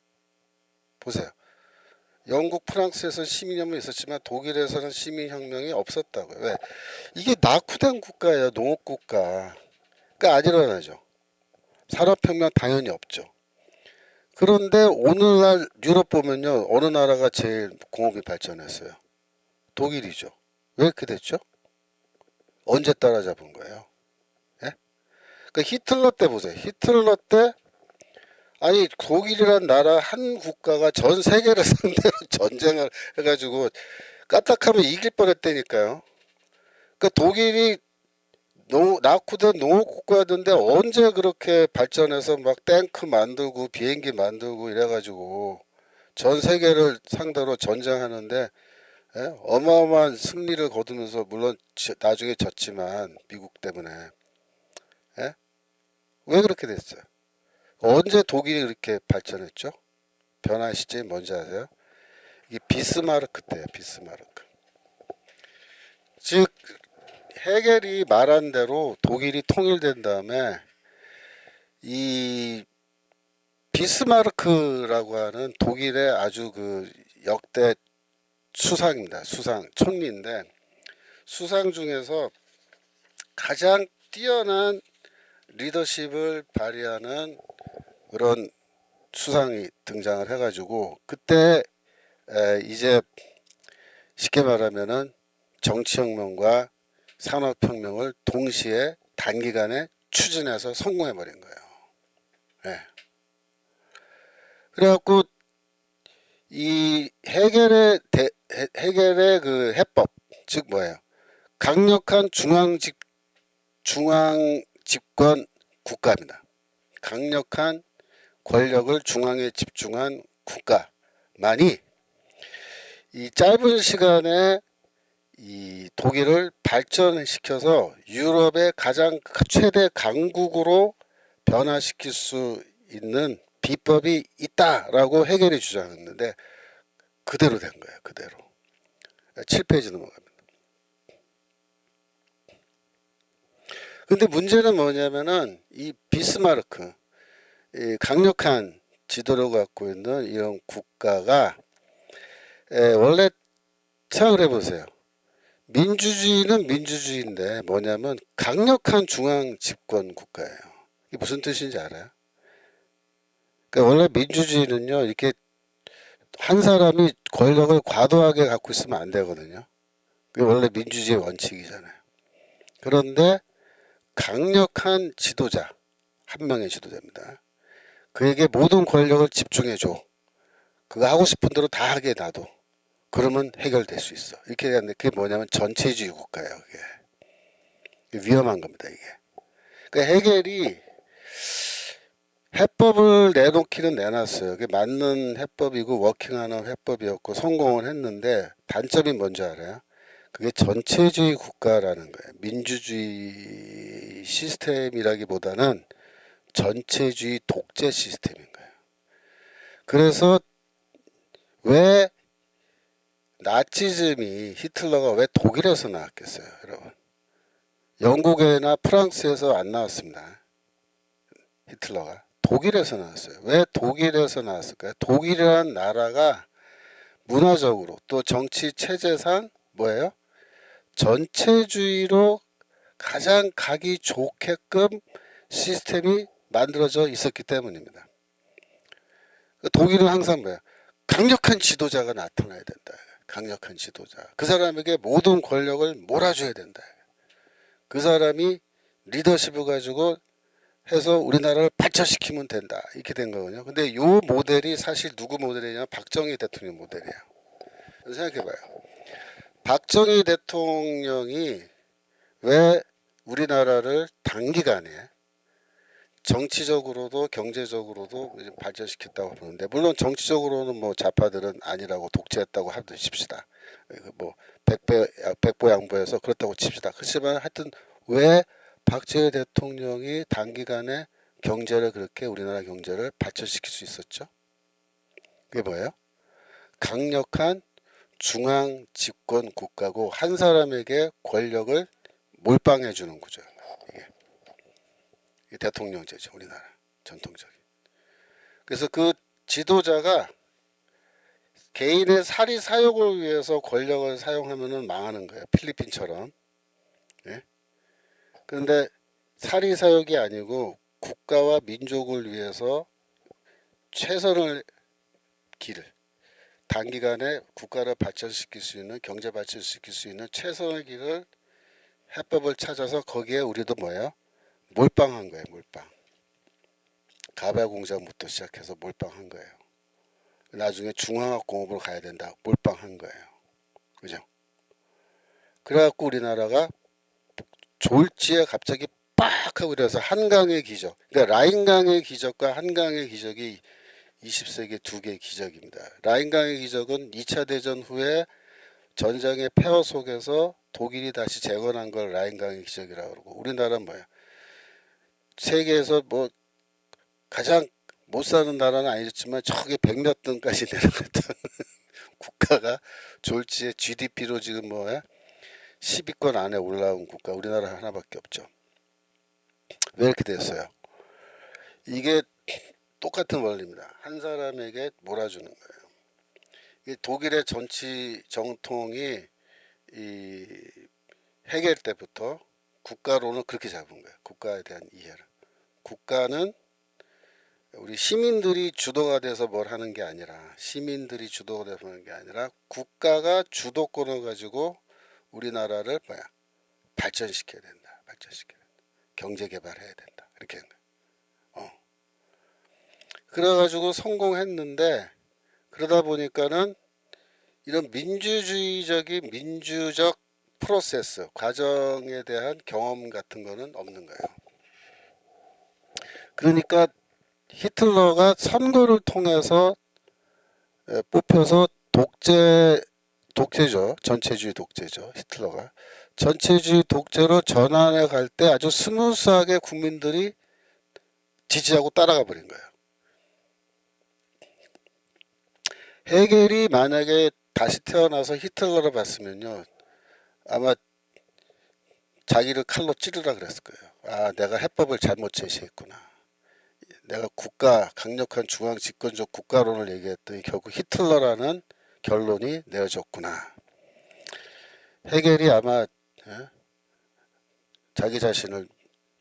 보세요. 영국, 프랑스에서 시민혁명이 있었지만 독일에서는 시민혁명이 없었다고요. 왜? 이게 낙후된 국가예요. 농업국가. 그러니까 안 일어나죠. 산업혁명 당연히 없죠. 그런데 오늘날 유럽 보면요. 어느 나라가 제일 공업이 발전했어요? 독일이죠. 왜 이렇게 됐죠? 언제 따라잡은 거예요? 예? 그 히틀러 때 보세요. 히틀러 때 아니 독일이란 나라 한 국가가 전 세계를 상대로 전쟁을 해가지고 까딱하면 이길 뻔했다니까요. 그러니까 독일이 낙후된 농업국가였는데 언제 그렇게 발전해서 막 탱크 만들고 비행기 만들고 이래가지고 전 세계를 상대로 전쟁하는데, 예? 어마어마한 승리를 거두면서 물론 나중에 졌지만 미국 때문에, 예? 왜 그렇게 됐어요? 언제 독일이 그렇게 발전했죠? 변화 시점이 뭔지 아세요? 이게 비스마르크 때예요. 비스마르크. 즉 해겔이 말한 대로 독일이 통일된 다음에 이 비스마르크라고 하는 독일의 아주 그 역대 수상입니다. 수상 총리인데 수상 중에서 가장 뛰어난 리더십을 발휘하는 그런 수상이 등장을 해가지고 그때 이제 쉽게 말하면은 정치혁명과 산업혁명을 동시에 단기간에 추진해서 성공해버린 거예요. 네. 그래갖고 이 해겔의 그 해법, 즉 뭐예요? 강력한 중앙 집권 국가입니다. 강력한 권력을 중앙에 집중한 국가만이 이 짧은 시간에 이 독일을 발전시켜서 유럽의 가장 최대 강국으로 변화시킬 수 있는 비법이 있다라고 해겔이 주장했는데 그대로 된 거예요. 그대로. 7페이지 넘어갑니다. 근데 문제는 뭐냐면은 이 비스마르크, 이 강력한 지도를 갖고 있는 이런 국가가 원래 생각을 해보세요. 민주주의는 민주주의인데 뭐냐면 강력한 중앙 집권 국가예요. 이게 무슨 뜻인지 알아요? 그러니까 원래 민주주의는요, 이렇게 한 사람이 권력을 과도하게 갖고 있으면 안 되거든요. 그게 원래 민주주의 원칙이잖아요. 그런데 강력한 지도자, 한 명의 지도자입니다. 그에게 모든 권력을 집중해줘. 그거 하고 싶은 대로 다 하게 놔둬. 그러면 해결될 수 있어. 이렇게 되는데 그게 뭐냐면 전체주의 국가예요. 그게 위험한 겁니다. 이게. 그러니까 해겔이 해법을 내놓기는 내놨어요. 그게 맞는 해법이고 워킹하는 해법이었고 성공을 했는데 단점이 뭔지 알아요? 그게 전체주의 국가라는 거예요. 민주주의 시스템이라기보다는 전체주의 독재 시스템인 거예요. 그래서 왜 나치즘이 히틀러가 왜 독일에서 나왔겠어요, 여러분? 영국이나 프랑스에서 안 나왔습니다. 히틀러가 독일에서 나왔어요. 왜 독일에서 나왔을까요? 독일이라는 나라가 문화적으로 또 정치 체제상 뭐예요? 전체주의로 가장 가기 좋게끔 시스템이 만들어져 있었기 때문입니다. 독일은 항상 뭐야? 강력한 지도자가 나타나야 된다. 강력한 지도자. 그 사람에게 모든 권력을 몰아줘야 된다. 그 사람이 리더십을 가지고 해서 우리나라를 발전시키면 된다. 이렇게 된 거거든요. 근데 이 모델이 사실 누구 모델이냐? 박정희 대통령 모델이에요. 생각해봐요. 박정희 대통령이 왜 우리나라를 단기간에 정치적으로도 경제적으로도 발전시켰다고 보는데, 물론 정치적으로는 뭐 좌파들은 아니라고 독재했다고 하도 칩시다. 뭐 백보양보해서 그렇다고 칩시다. 그렇지만 하여튼 왜 박정희 대통령이 단기간에 경제를 그렇게 우리나라 경제를 발전시킬 수 있었죠? 그게 뭐예요? 강력한 중앙 집권 국가고 한 사람에게 권력을 몰빵해 주는 구조예요. 이게 대통령제죠, 우리나라 전통적인. 그래서 그 지도자가 개인의 사리 사욕을 위해서 권력을 사용하면은 망하는 거예요. 필리핀처럼. 예? 그런데 사리 사욕이 아니고 국가와 민족을 위해서 최선을 길을 단기간에 국가를 발전시킬 수 있는 경제 발전시킬 수 있는 최선의 길을 해법을 찾아서 거기에 우리도 뭐예요? 몰빵한 거예요. 몰빵. 가발 공장부터 시작해서 몰빵한 거예요. 나중에 중화학공업으로 가야 된다. 몰빵한 거예요. 그죠? 그래갖고 우리나라가 졸지에 갑자기 빡 하고 이래서 한강의 기적. 그러니까 라인강의 기적과 한강의 기적이 20세기 두 개의 기적입니다. 라인강의 기적은 2차 대전 후에 전장의 폐허 속에서 독일이 다시 재건한 걸 라인강의 기적이라고 그러고, 우리나라는 뭐야? 세계에서 뭐 가장 못 사는 나라는 아니었지만 저게 백몇 등까지 내려갔던 국가가 졸지에 GDP로 지금 뭐야? 10위권 안에 올라온 국가 우리나라 하나밖에 없죠. 왜 이렇게 됐어요? 이게 똑같은 원리입니다. 한 사람에게 몰아주는 거예요. 이 독일의 정치 정통이 이 해겔 때부터 국가론을 그렇게 잡은 거예요. 국가에 대한 이해를. 국가는 우리 시민들이 주도가 돼서 뭘 하는 게 아니라, 시민들이 주도가 돼서 하는 게 아니라 국가가 주도권을 가지고 우리나라를 뭐야? 발전시켜야 된다. 발전시켜야 된다. 경제 개발해야 된다. 이렇게 한 거예요. 그래가지고 성공했는데, 그러다 보니까는 이런 민주주의적인 민주적 프로세스 과정에 대한 경험 같은 거는 없는 거예요. 그러니까 히틀러가 선거를 통해서 뽑혀서 독재죠. 전체주의 독재죠. 히틀러가 전체주의 독재로 전환해 갈 때 아주 스무스하게 국민들이 지지하고 따라가 버린 거예요. 헤겔이 만약에 다시 태어나서 히틀러를 봤으면요, 아마 자기를 칼로 찌르라 그랬을 거예요. 아, 내가 해법을 잘못 제시했구나. 내가 강력한 중앙 집권적 국가론을 얘기했더니 결국 히틀러라는 결론이 내어졌구나. 헤겔이 아마 자기 자신을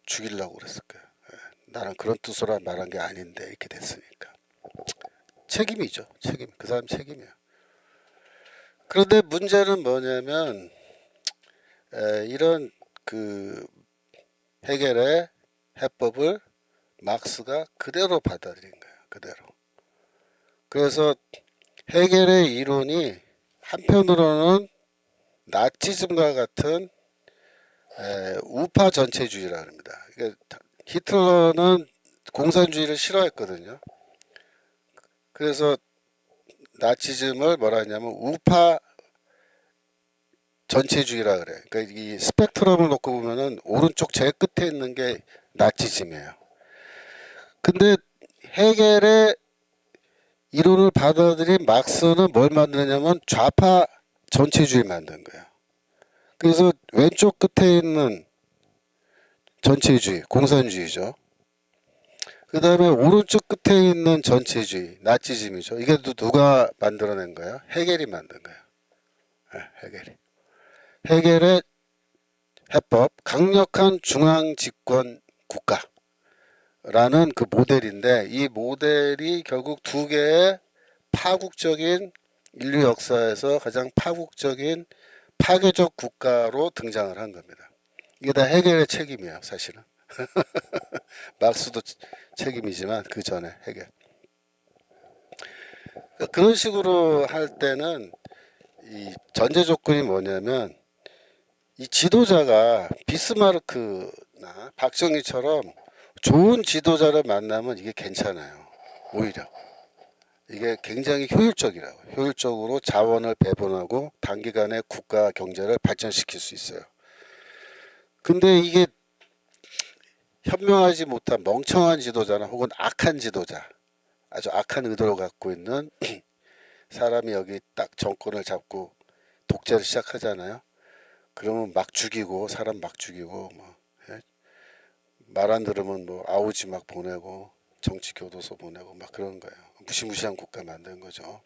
죽이려고 그랬을 거예요. 나는 그런 뜻으로 말한 게 아닌데 이렇게 됐으니까. 책임이죠. 책임. 그 사람 책임이에요. 그런데 문제는 뭐냐면 이런 그 헤겔의 해법을 막스가 그대로 받아들인 거예요. 그대로. 그래서 헤겔의 이론이 한편으로는 나치즘과 같은 우파 전체주의라 합니다. 그러니까 히틀러는 공산주의를 싫어했거든요. 그래서 나치즘을 뭐라 하냐면 우파 전체주의라 그래. 그러니까 이 스펙트럼을 놓고 보면은 오른쪽 제일 끝에 있는 게 나치즘이에요. 근데 헤겔의 이론을 받아들인 막스는 뭘 만드냐면 좌파 전체주의 만든 거예요. 그래서 왼쪽 끝에 있는 전체주의, 공산주의죠. 그 다음에 오른쪽 끝에 있는 전체주의, 나치즘이죠. 이게 또 누가 만들어낸 거예요? 헤겔이 만든 거예요. 헤겔이. 헤겔의 해법, 강력한 중앙 집권 국가라는 그 모델인데, 이 모델이 결국 두 개의 파국적인 인류 역사에서 가장 파국적인 파괴적 국가로 등장을 한 겁니다. 이게 다 헤겔의 책임이에요, 사실은. 막스도 책임이지만 그 전에 헤겔. 그런 식으로 할 때는 이 전제 조건이 뭐냐면 이 지도자가 비스마르크나 박정희처럼 좋은 지도자를 만나면 이게 괜찮아요. 오히려 이게 굉장히 효율적이라고. 효율적으로 자원을 배분하고 단기간에 국가 경제를 발전시킬 수 있어요. 근데 이게 현명하지 못한 멍청한 지도자나 혹은 악한 지도자, 아주 악한 의도를 갖고 있는 사람이 여기 딱 정권을 잡고 독재를 시작하잖아요. 그러면 막 죽이고 사람 막 죽이고 뭐 말 안 들으면 뭐 아우지 막 보내고 정치 교도소 보내고 막 그런 거예요. 무시무시한 국가 만든 거죠.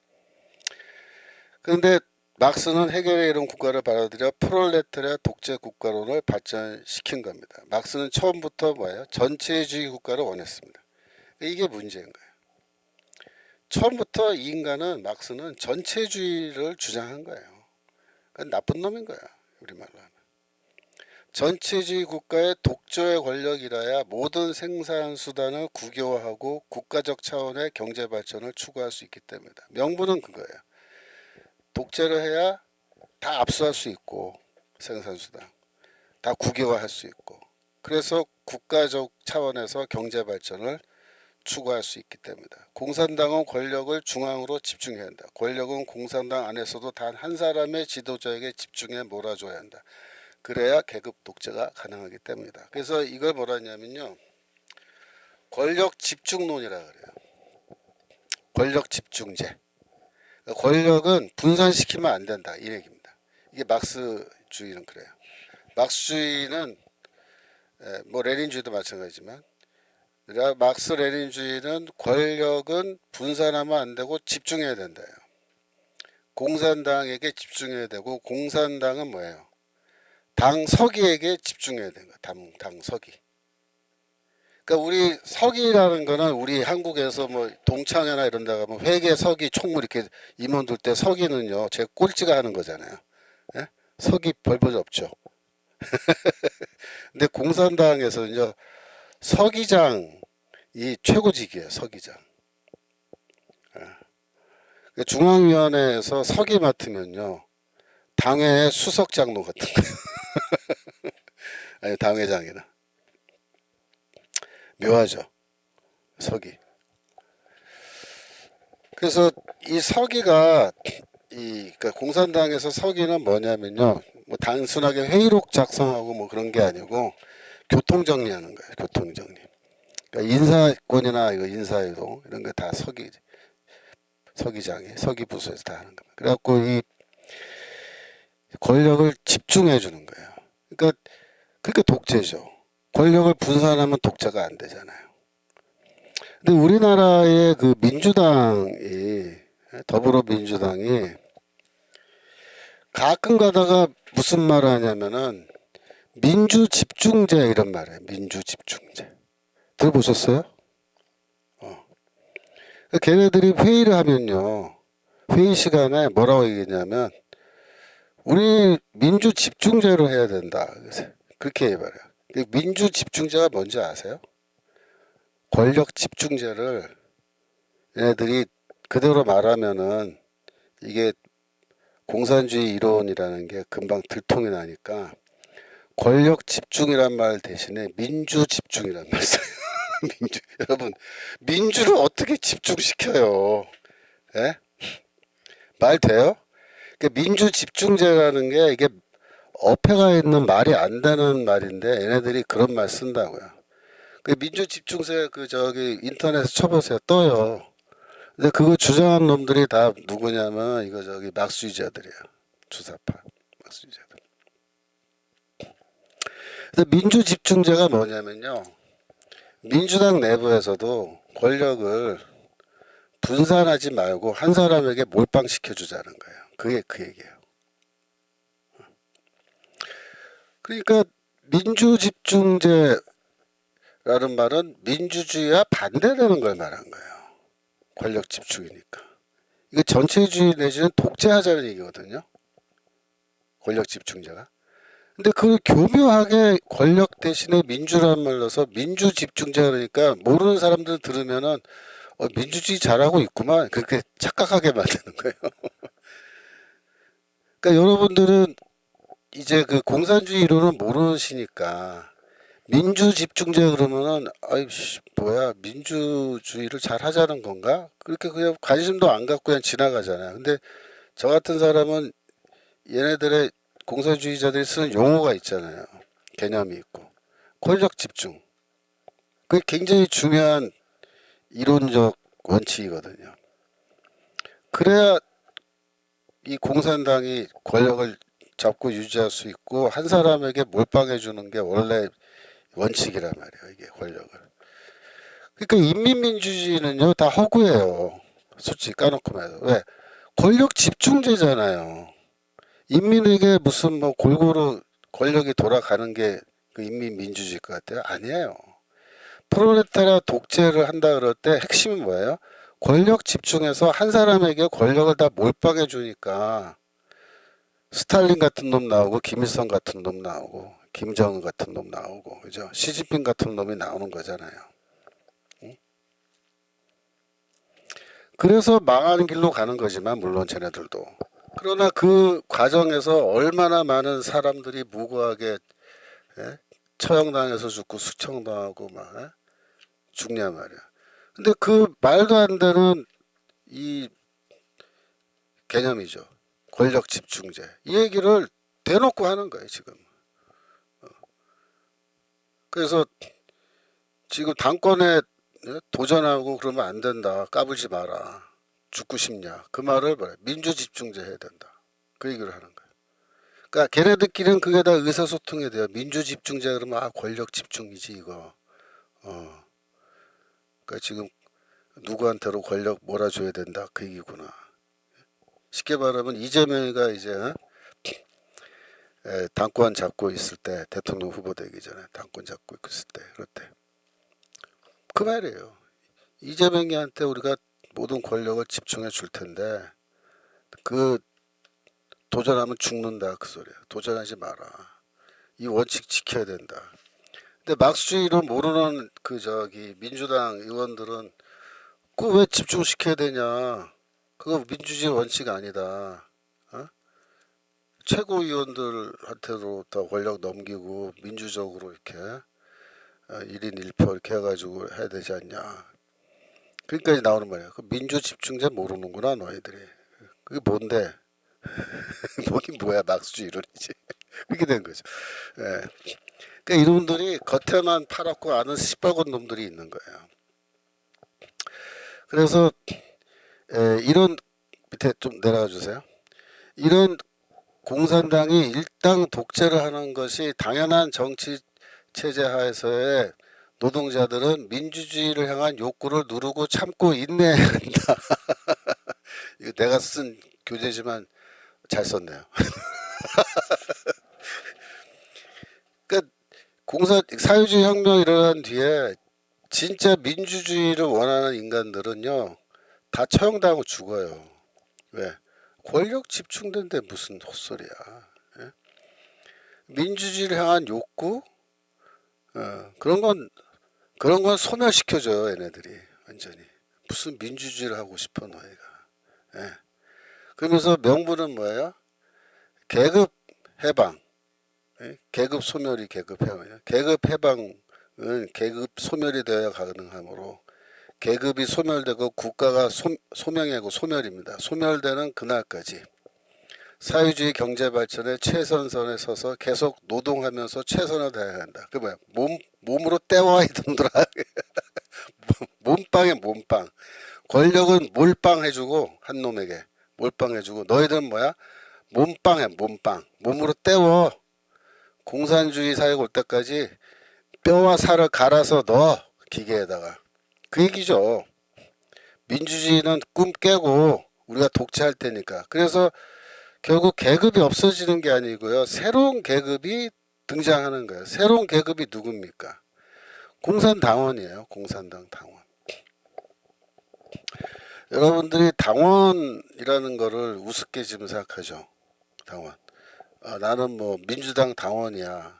그런데 막스는 헤겔의 이런 국가를 받아들여 프롤레타리아 독재 국가론을 발전시킨 겁니다. 막스는 처음부터 뭐예요? 전체주의 국가를 원했습니다. 이게 문제인 거예요. 처음부터 이 인간은 막스는 전체주의를 주장한 거예요. 그건 나쁜 놈인 거야. 우리말로 하면. 전체주의 국가의 독조의 권력이라야 모든 생산 수단을 국유화하고 국가적 차원의 경제 발전을 추구할 수 있기 때문이다. 명분은 그거예요. 독재를 해야 다 압수할 수 있고 생산 수단 다 국유화할 수 있고 그래서 국가적 차원에서 경제 발전을 추구할 수 있기 때문이다. 공산당은 권력을 중앙으로 집중해야 한다. 권력은 공산당 안에서도 단 한 사람의 지도자에게 집중해 몰아줘야 한다. 그래야 계급 독재가 가능하기 때문이다. 그래서 이걸 뭐라 하냐면요. 권력 집중론이라 그래요. 권력 집중제. 권력은 분산시키면 안 된다. 이 얘기입니다. 이게 막스주의는 그래요. 막스주의는 뭐 레닌주의도 마찬가지지만 막스 레닌주의는 권력은 분산하면 안 되고 집중해야 된다요. 공산당에게 집중해야 되고 공산당은 뭐예요? 당 서기에게 집중해야 되는 거야. 당 서기. 그러니까 우리 서기라는 거는 우리 한국에서 뭐 동창회나 이런 데 가면 회계 서기 총무 이렇게 임원 둘 때 서기는요. 제 꼴찌가 하는 거잖아요. 예? 서기 별볼 없죠. 근데 공산당에서는요. 서기장이 최고직이에요. 서기장. 예. 중앙위원회에서 서기 맡으면요. 당회 수석장로 같은 거예요. 아니 당회장이나. 묘하죠. 서기. 그래서 이 서기가 그러니까 공산당에서 서기는 뭐냐면요. 뭐 단순하게 회의록 작성하고 뭐 그런 게 아니고 교통 정리하는 거예요. 교통 정리. 그러니까 인사권이나 이거 인사이동 이런 거 다 서기장이 서기 부서에서 다 하는 겁니다. 그래갖고 이 권력을 집중해 주는 거예요. 그러니까 그렇게 독재죠. 권력을 분산하면 독재가 안 되잖아요. 근데 우리나라의 그 민주당이 더불어민주당이 가끔 가다가 무슨 말을 하냐면은 민주 집중제 이런 말이에요. 민주 집중제. 들어보셨어요? 걔네들이 회의를 하면요. 회의 시간에 뭐라고 얘기했냐면 우리 민주 집중제로 해야 된다. 그렇게 해봐요. 민주 집중제가 뭔지 아세요? 권력 집중제를 얘네들이 그대로 말하면은 이게 공산주의 이론이라는 게 금방 들통이 나니까 권력 집중이란 말 대신에 민주 집중이란 말 써요. 여러분, 민주를 어떻게 집중시켜요? 예? 말 돼요? 그 민주 집중제라는 게 이게 어폐가 있는 말이 안 되는 말인데 얘네들이 그런 말 쓴다고요. 그 민주 집중제 그 저기 인터넷에 쳐보세요. 떠요. 근데 그거 주장한 놈들이 다 누구냐면 이거 저기 막수주의자들이에요. 주사파 막수주의자들. 근데 민주 집중제가 뭐냐면요. 민주당 내부에서도 권력을 분산하지 말고 한 사람에게 몰빵시켜 주자는 거예요. 그게 그 얘기예요. 그러니까 민주 집중제라는 말은 민주주의와 반대되는 걸 말한 거예요. 권력 집중이니까. 이거 전체주의 내지는 독재하자는 얘기거든요. 권력 집중제가. 근데 그걸 교묘하게 권력 대신에 민주란 말 넣어서 민주 집중제 그러니까 모르는 사람들 들으면은 민주주의 잘하고 있구만 그렇게 착각하게 만드는 거예요. 그러니까 여러분들은 이제 그 공산주의 이론은 모르시니까 민주 집중제 그러면은 아이씨 뭐야 민주주의를 잘 하자는 건가? 그렇게 그냥 관심도 안 갖고 그냥 지나가잖아요. 근데 저 같은 사람은 얘네들의 공산주의자들이 쓰는 용어가 있잖아요. 개념이 있고 권력 집중. 그게 굉장히 중요한 이론적 원칙이거든요. 그래야 이 공산당이 권력을 잡고 유지할 수 있고 한 사람에게 몰빵해 주는 게 원래 원칙이란 말이에요. 이게 권력을. 그러니까 인민민주주의는요 다 허구예요. 솔직히 까놓고 말해서. 왜? 권력 집중제잖아요. 인민에게 무슨 뭐 골고루 권력이 돌아가는 게 그 인민민주주의일 것 같아요? 아니에요. 프롤레타리아 독재를 한다 그럴 때 핵심이 뭐예요? 권력 집중해서 한 사람에게 권력을 다 몰빵해 주니까 스탈린 같은 놈 나오고 김일성 같은 놈 나오고 김정은 같은 놈 나오고 그죠? 시진핑 같은 놈이 나오는 거잖아요. 그래서 망하는 길로 가는 거지만 물론 쟤네들도. 그러나 그 과정에서 얼마나 많은 사람들이 무고하게 예? 처형당해서 죽고 수청당하고 막 죽냐 말이야. 근데 그 말도 안 되는 이 개념이죠. 권력 집중제. 이 얘기를 대놓고 하는 거예요, 지금. 그래서 지금 당권에 도전하고 그러면 안 된다. 까불지 마라. 죽고 싶냐. 그 말을 뭐래? 민주 집중제 해야 된다. 그 얘기를 하는 거예요. 그러니까 걔네들끼리는 그게 다 의사소통이 돼요. 민주 집중제 그러면 권력 집중이지 이거. 그러니까 지금 누구한테로 권력 몰아줘야 된다. 그 얘기구나. 쉽게 말하면 이재명이가 이제 당권 잡고 있을 때 대통령 후보 되기 전에 당권 잡고 있을 때 그럴 때 그 말이에요. 이재명이한테 우리가 모든 권력을 집중해 줄 텐데 그 도전하면 죽는다 그 소리야. 도전하지 마라. 이 원칙 지켜야 된다. 근데 막수주의를 모르는 그 저기 민주당 의원들은 그거 왜 집중시켜야 되냐. 그거 민주주의 원칙 아니다. 어? 최고위원들한테도 더 권력 넘기고 민주적으로 이렇게 1인 1표 이렇게 해가지고 해야 되지 않냐. 그러니까 나오는 말이야. 그 민주 집중제 모르는구나 너희들이. 그게 뭔데? 뭐긴 뭐야 막수주의 이론이지. 그렇게 된 거죠. 예. 그러니까 이놈들이 겉에만 파랗고 안은 시뻘건 놈들이 있는 거예요. 그래서 이런 밑에 좀 내려가 주세요. 이런 공산당이 일당 독재를 하는 것이 당연한 정치 체제 하에서의 노동자들은 민주주의를 향한 욕구를 누르고 참고 인내해야 한다. 이거 내가 쓴 교재지만 잘 썼네요. 그러니까 사회주의 혁명이 일어난 뒤에 진짜 민주주의를 원하는 인간들은요 다 처형당하고 죽어요. 왜? 권력 집중된데 무슨 헛소리야. 예? 민주주의를 향한 욕구 그런 건 소멸시켜줘요 얘네들이 완전히. 무슨 민주주의를 하고 싶어 너희가. 예. 그러면서 명분은 뭐예요? 계급 해방. 예? 계급 소멸이 계급 해방이야. 계급 해방을 계급 소멸이 되어야 가능하므로 계급이 소멸되고 국가가 소명하고 소멸입니다. 소멸되는 그날까지 사회주의 경제 발전의 최선선에 서서 계속 노동하면서 최선을 다해야 한다. 그 뭐야? 몸으로 때와 이놈들아. 몸빵에 몸빵. 권력은 몰빵 해주고 한 놈에게 몰빵 해주고 너희들은 뭐야? 몸빵해 몸빵. 몸으로 때워. 공산주의 사회가 올 때까지 뼈와 살을 갈아서 넣어 기계에다가. 그 얘기죠. 민주주의는 꿈 깨고 우리가 독재할 테니까. 그래서 결국 계급이 없어지는 게 아니고요. 새로운 계급이 등장하는 거예요. 새로운 계급이 누굽니까? 공산당원이에요. 공산당 당원. 여러분들이 당원이라는 거를 우습게 지금 생각하죠. 당원. 나는 뭐 민주당 당원이야.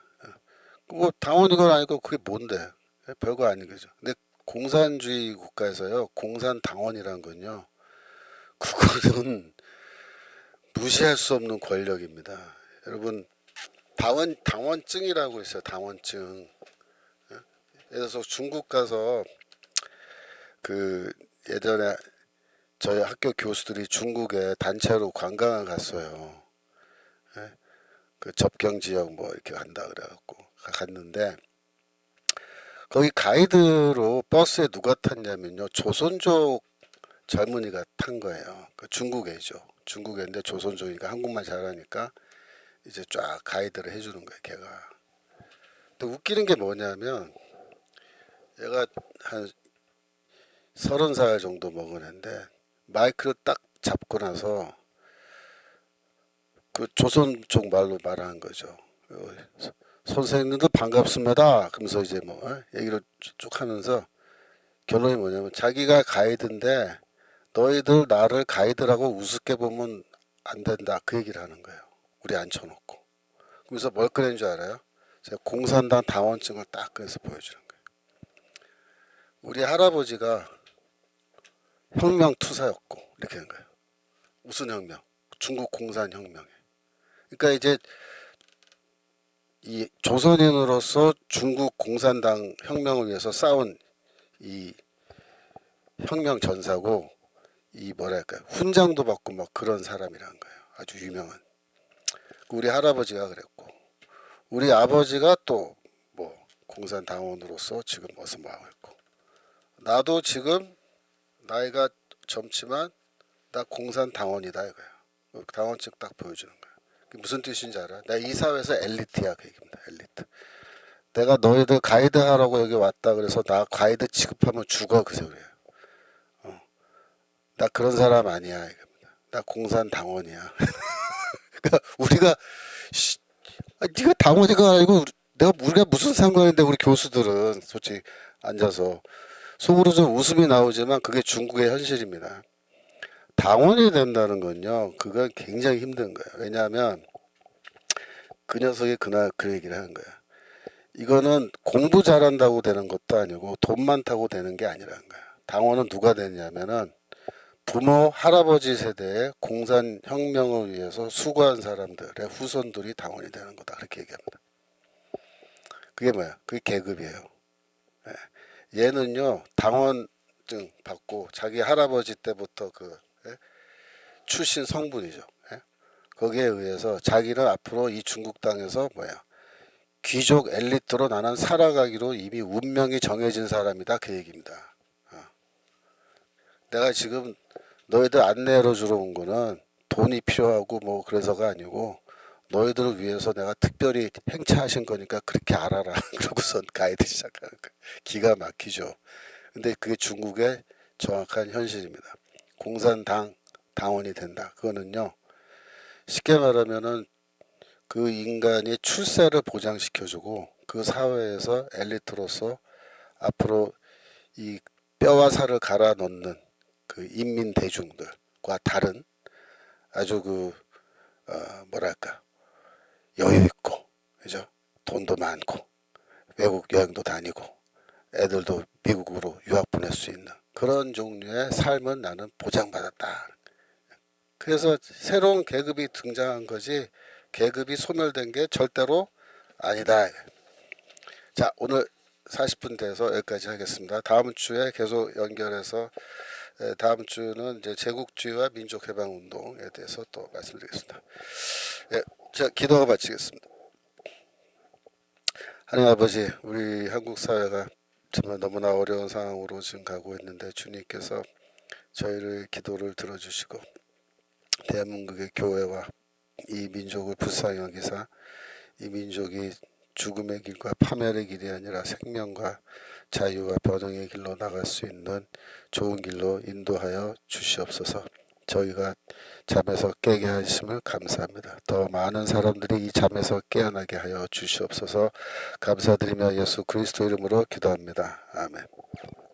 뭐 당원이건 아니고 그게 뭔데? 별거 아닌 거죠. 근데 공산주의 국가에서요. 공산당원이라는 건요. 그거는 무시할 수 없는 권력입니다. 여러분 당원증이라고 있어요. 당원증. 예를 들어서 중국 가서 그 예전에 저희 학교 교수들이 중국에 단체로 관광을 갔어요. 그 접경 지역 뭐 이렇게 간다 그래갖고 갔는데 거기 가이드로 버스에 누가 탔냐면요. 조선족 젊은이가 탄 거예요. 그 중국애죠. 중국애인데 조선족이니까 한국말 잘하니까 이제 쫙 가이드를 해주는 거예요. 걔가. 근데 웃기는 게 뭐냐면 얘가 한 30살 정도 먹은 애인데 마이크를 딱 잡고 나서 그 조선족 말로 말하는 거죠. 선생님도 반갑습니다. 그러면서 이제 뭐 얘기를 쭉 하면서 결론이 뭐냐면 자기가 가이드인데 너희들 나를 가이드라고 우습게 보면 안 된다. 그 얘기를 하는 거예요. 우리 앉혀놓고. 그래서 뭘 꺼낸 줄 알아요? 제가 공산당 당원증을 딱 꺼내서 보여주는 거예요. 우리 할아버지가 혁명 투사였고 이렇게 하는 거예요. 무슨 혁명? 중국 공산혁명에. 그러니까 이제 이 조선인으로서 중국 공산당 혁명을 위해서 싸운 이 혁명 전사고 이 뭐랄까 훈장도 받고 막 그런 사람이란 거예요. 아주 유명한. 우리 할아버지가 그랬고 우리 아버지가 또 뭐 공산당원으로서 지금 어서 뭐 하고 있고 나도 지금 나이가 젊지만 나 공산당원이다 이거야. 당원증 딱 보여주는 거야. 그게 무슨 뜻인지 알아? 내가 이 사회에서 엘리트야 그 얘기입니다. 엘리트. 내가 너희들 가이드 하라고 여기 왔다 그래서 나 가이드 취급하면 죽어 그 소리야. 나 그런 사람 아니야 이겁니다. 나 공산당원이야. 그러니까 우리가 네가 당원이가 아니고 우리가 무슨 상관인데 우리 교수들은 솔직히 앉아서 속으로 좀 웃음이 나오지만 그게 중국의 현실입니다. 당원이 된다는 건요. 그건 굉장히 힘든 거예요. 왜냐하면 그 녀석이 그날 그 얘기를 하는 거야. 이거는 공부 잘한다고 되는 것도 아니고 돈 많다고 되는 게 아니라는 거야. 당원은 누가 되냐면은 부모 할아버지 세대의 공산혁명을 위해서 수고한 사람들의 후손들이 당원이 되는 거다. 그렇게 얘기합니다. 그게 뭐야? 그게 계급이에요. 얘는요 당원증 받고 자기 할아버지 때부터 그 출신 성분이죠. 거기에 의해서 자기는 앞으로 이 중국 땅에서 뭐야 귀족 엘리트로 나는 살아가기로 이미 운명이 정해진 사람이다 그 얘기입니다. 내가 지금 너희들 안내로 주러 온 거는 돈이 필요하고 뭐 그래서가 아니고 너희들을 위해서 내가 특별히 행차하신 거니까 그렇게 알아라. 그러고선 가이드 시작하는 거야. 기가 막히죠. 근데 그게 중국의 정확한 현실입니다. 공산당 당원이 된다. 그거는요. 쉽게 말하면은 그 인간이 출세를 보장시켜주고 그 사회에서 엘리트로서 앞으로 이 뼈와 살을 갈아 넣는 그 인민 대중들과 다른 아주 그 뭐랄까 여유 있고 그죠? 돈도 많고 외국 여행도 다니고 애들도 미국으로 유학 보낼 수 있는 그런 종류의 삶은 나는 보장받았다. 그래서 새로운 계급이 등장한 거지 계급이 소멸된 게 절대로 아니다. 자 오늘 40분 돼서 여기까지 하겠습니다. 다음 주에 계속 연결해서 다음 주는 이제 제국주의와 민족해방운동에 대해서 또 말씀드리겠습니다. 예, 자 기도가 마치겠습니다. 하나님 아버지, 우리 한국 사회가 정말 너무나 어려운 상황으로 지금 가고 있는데 주님께서 저희를 기도를 들어주시고 대한민국의 교회와 이 민족을 불쌍히 여기사 이 민족이 죽음의 길과 파멸의 길이 아니라 생명과 자유와 번영의 길로 나갈 수 있는 좋은 길로 인도하여 주시옵소서. 저희가 잠에서 깨게 하심을 감사합니다. 더 많은 사람들이 이 잠에서 깨어나게 하여 주시옵소서. 감사드리며 예수 그리스도 이름으로 기도합니다. 아멘.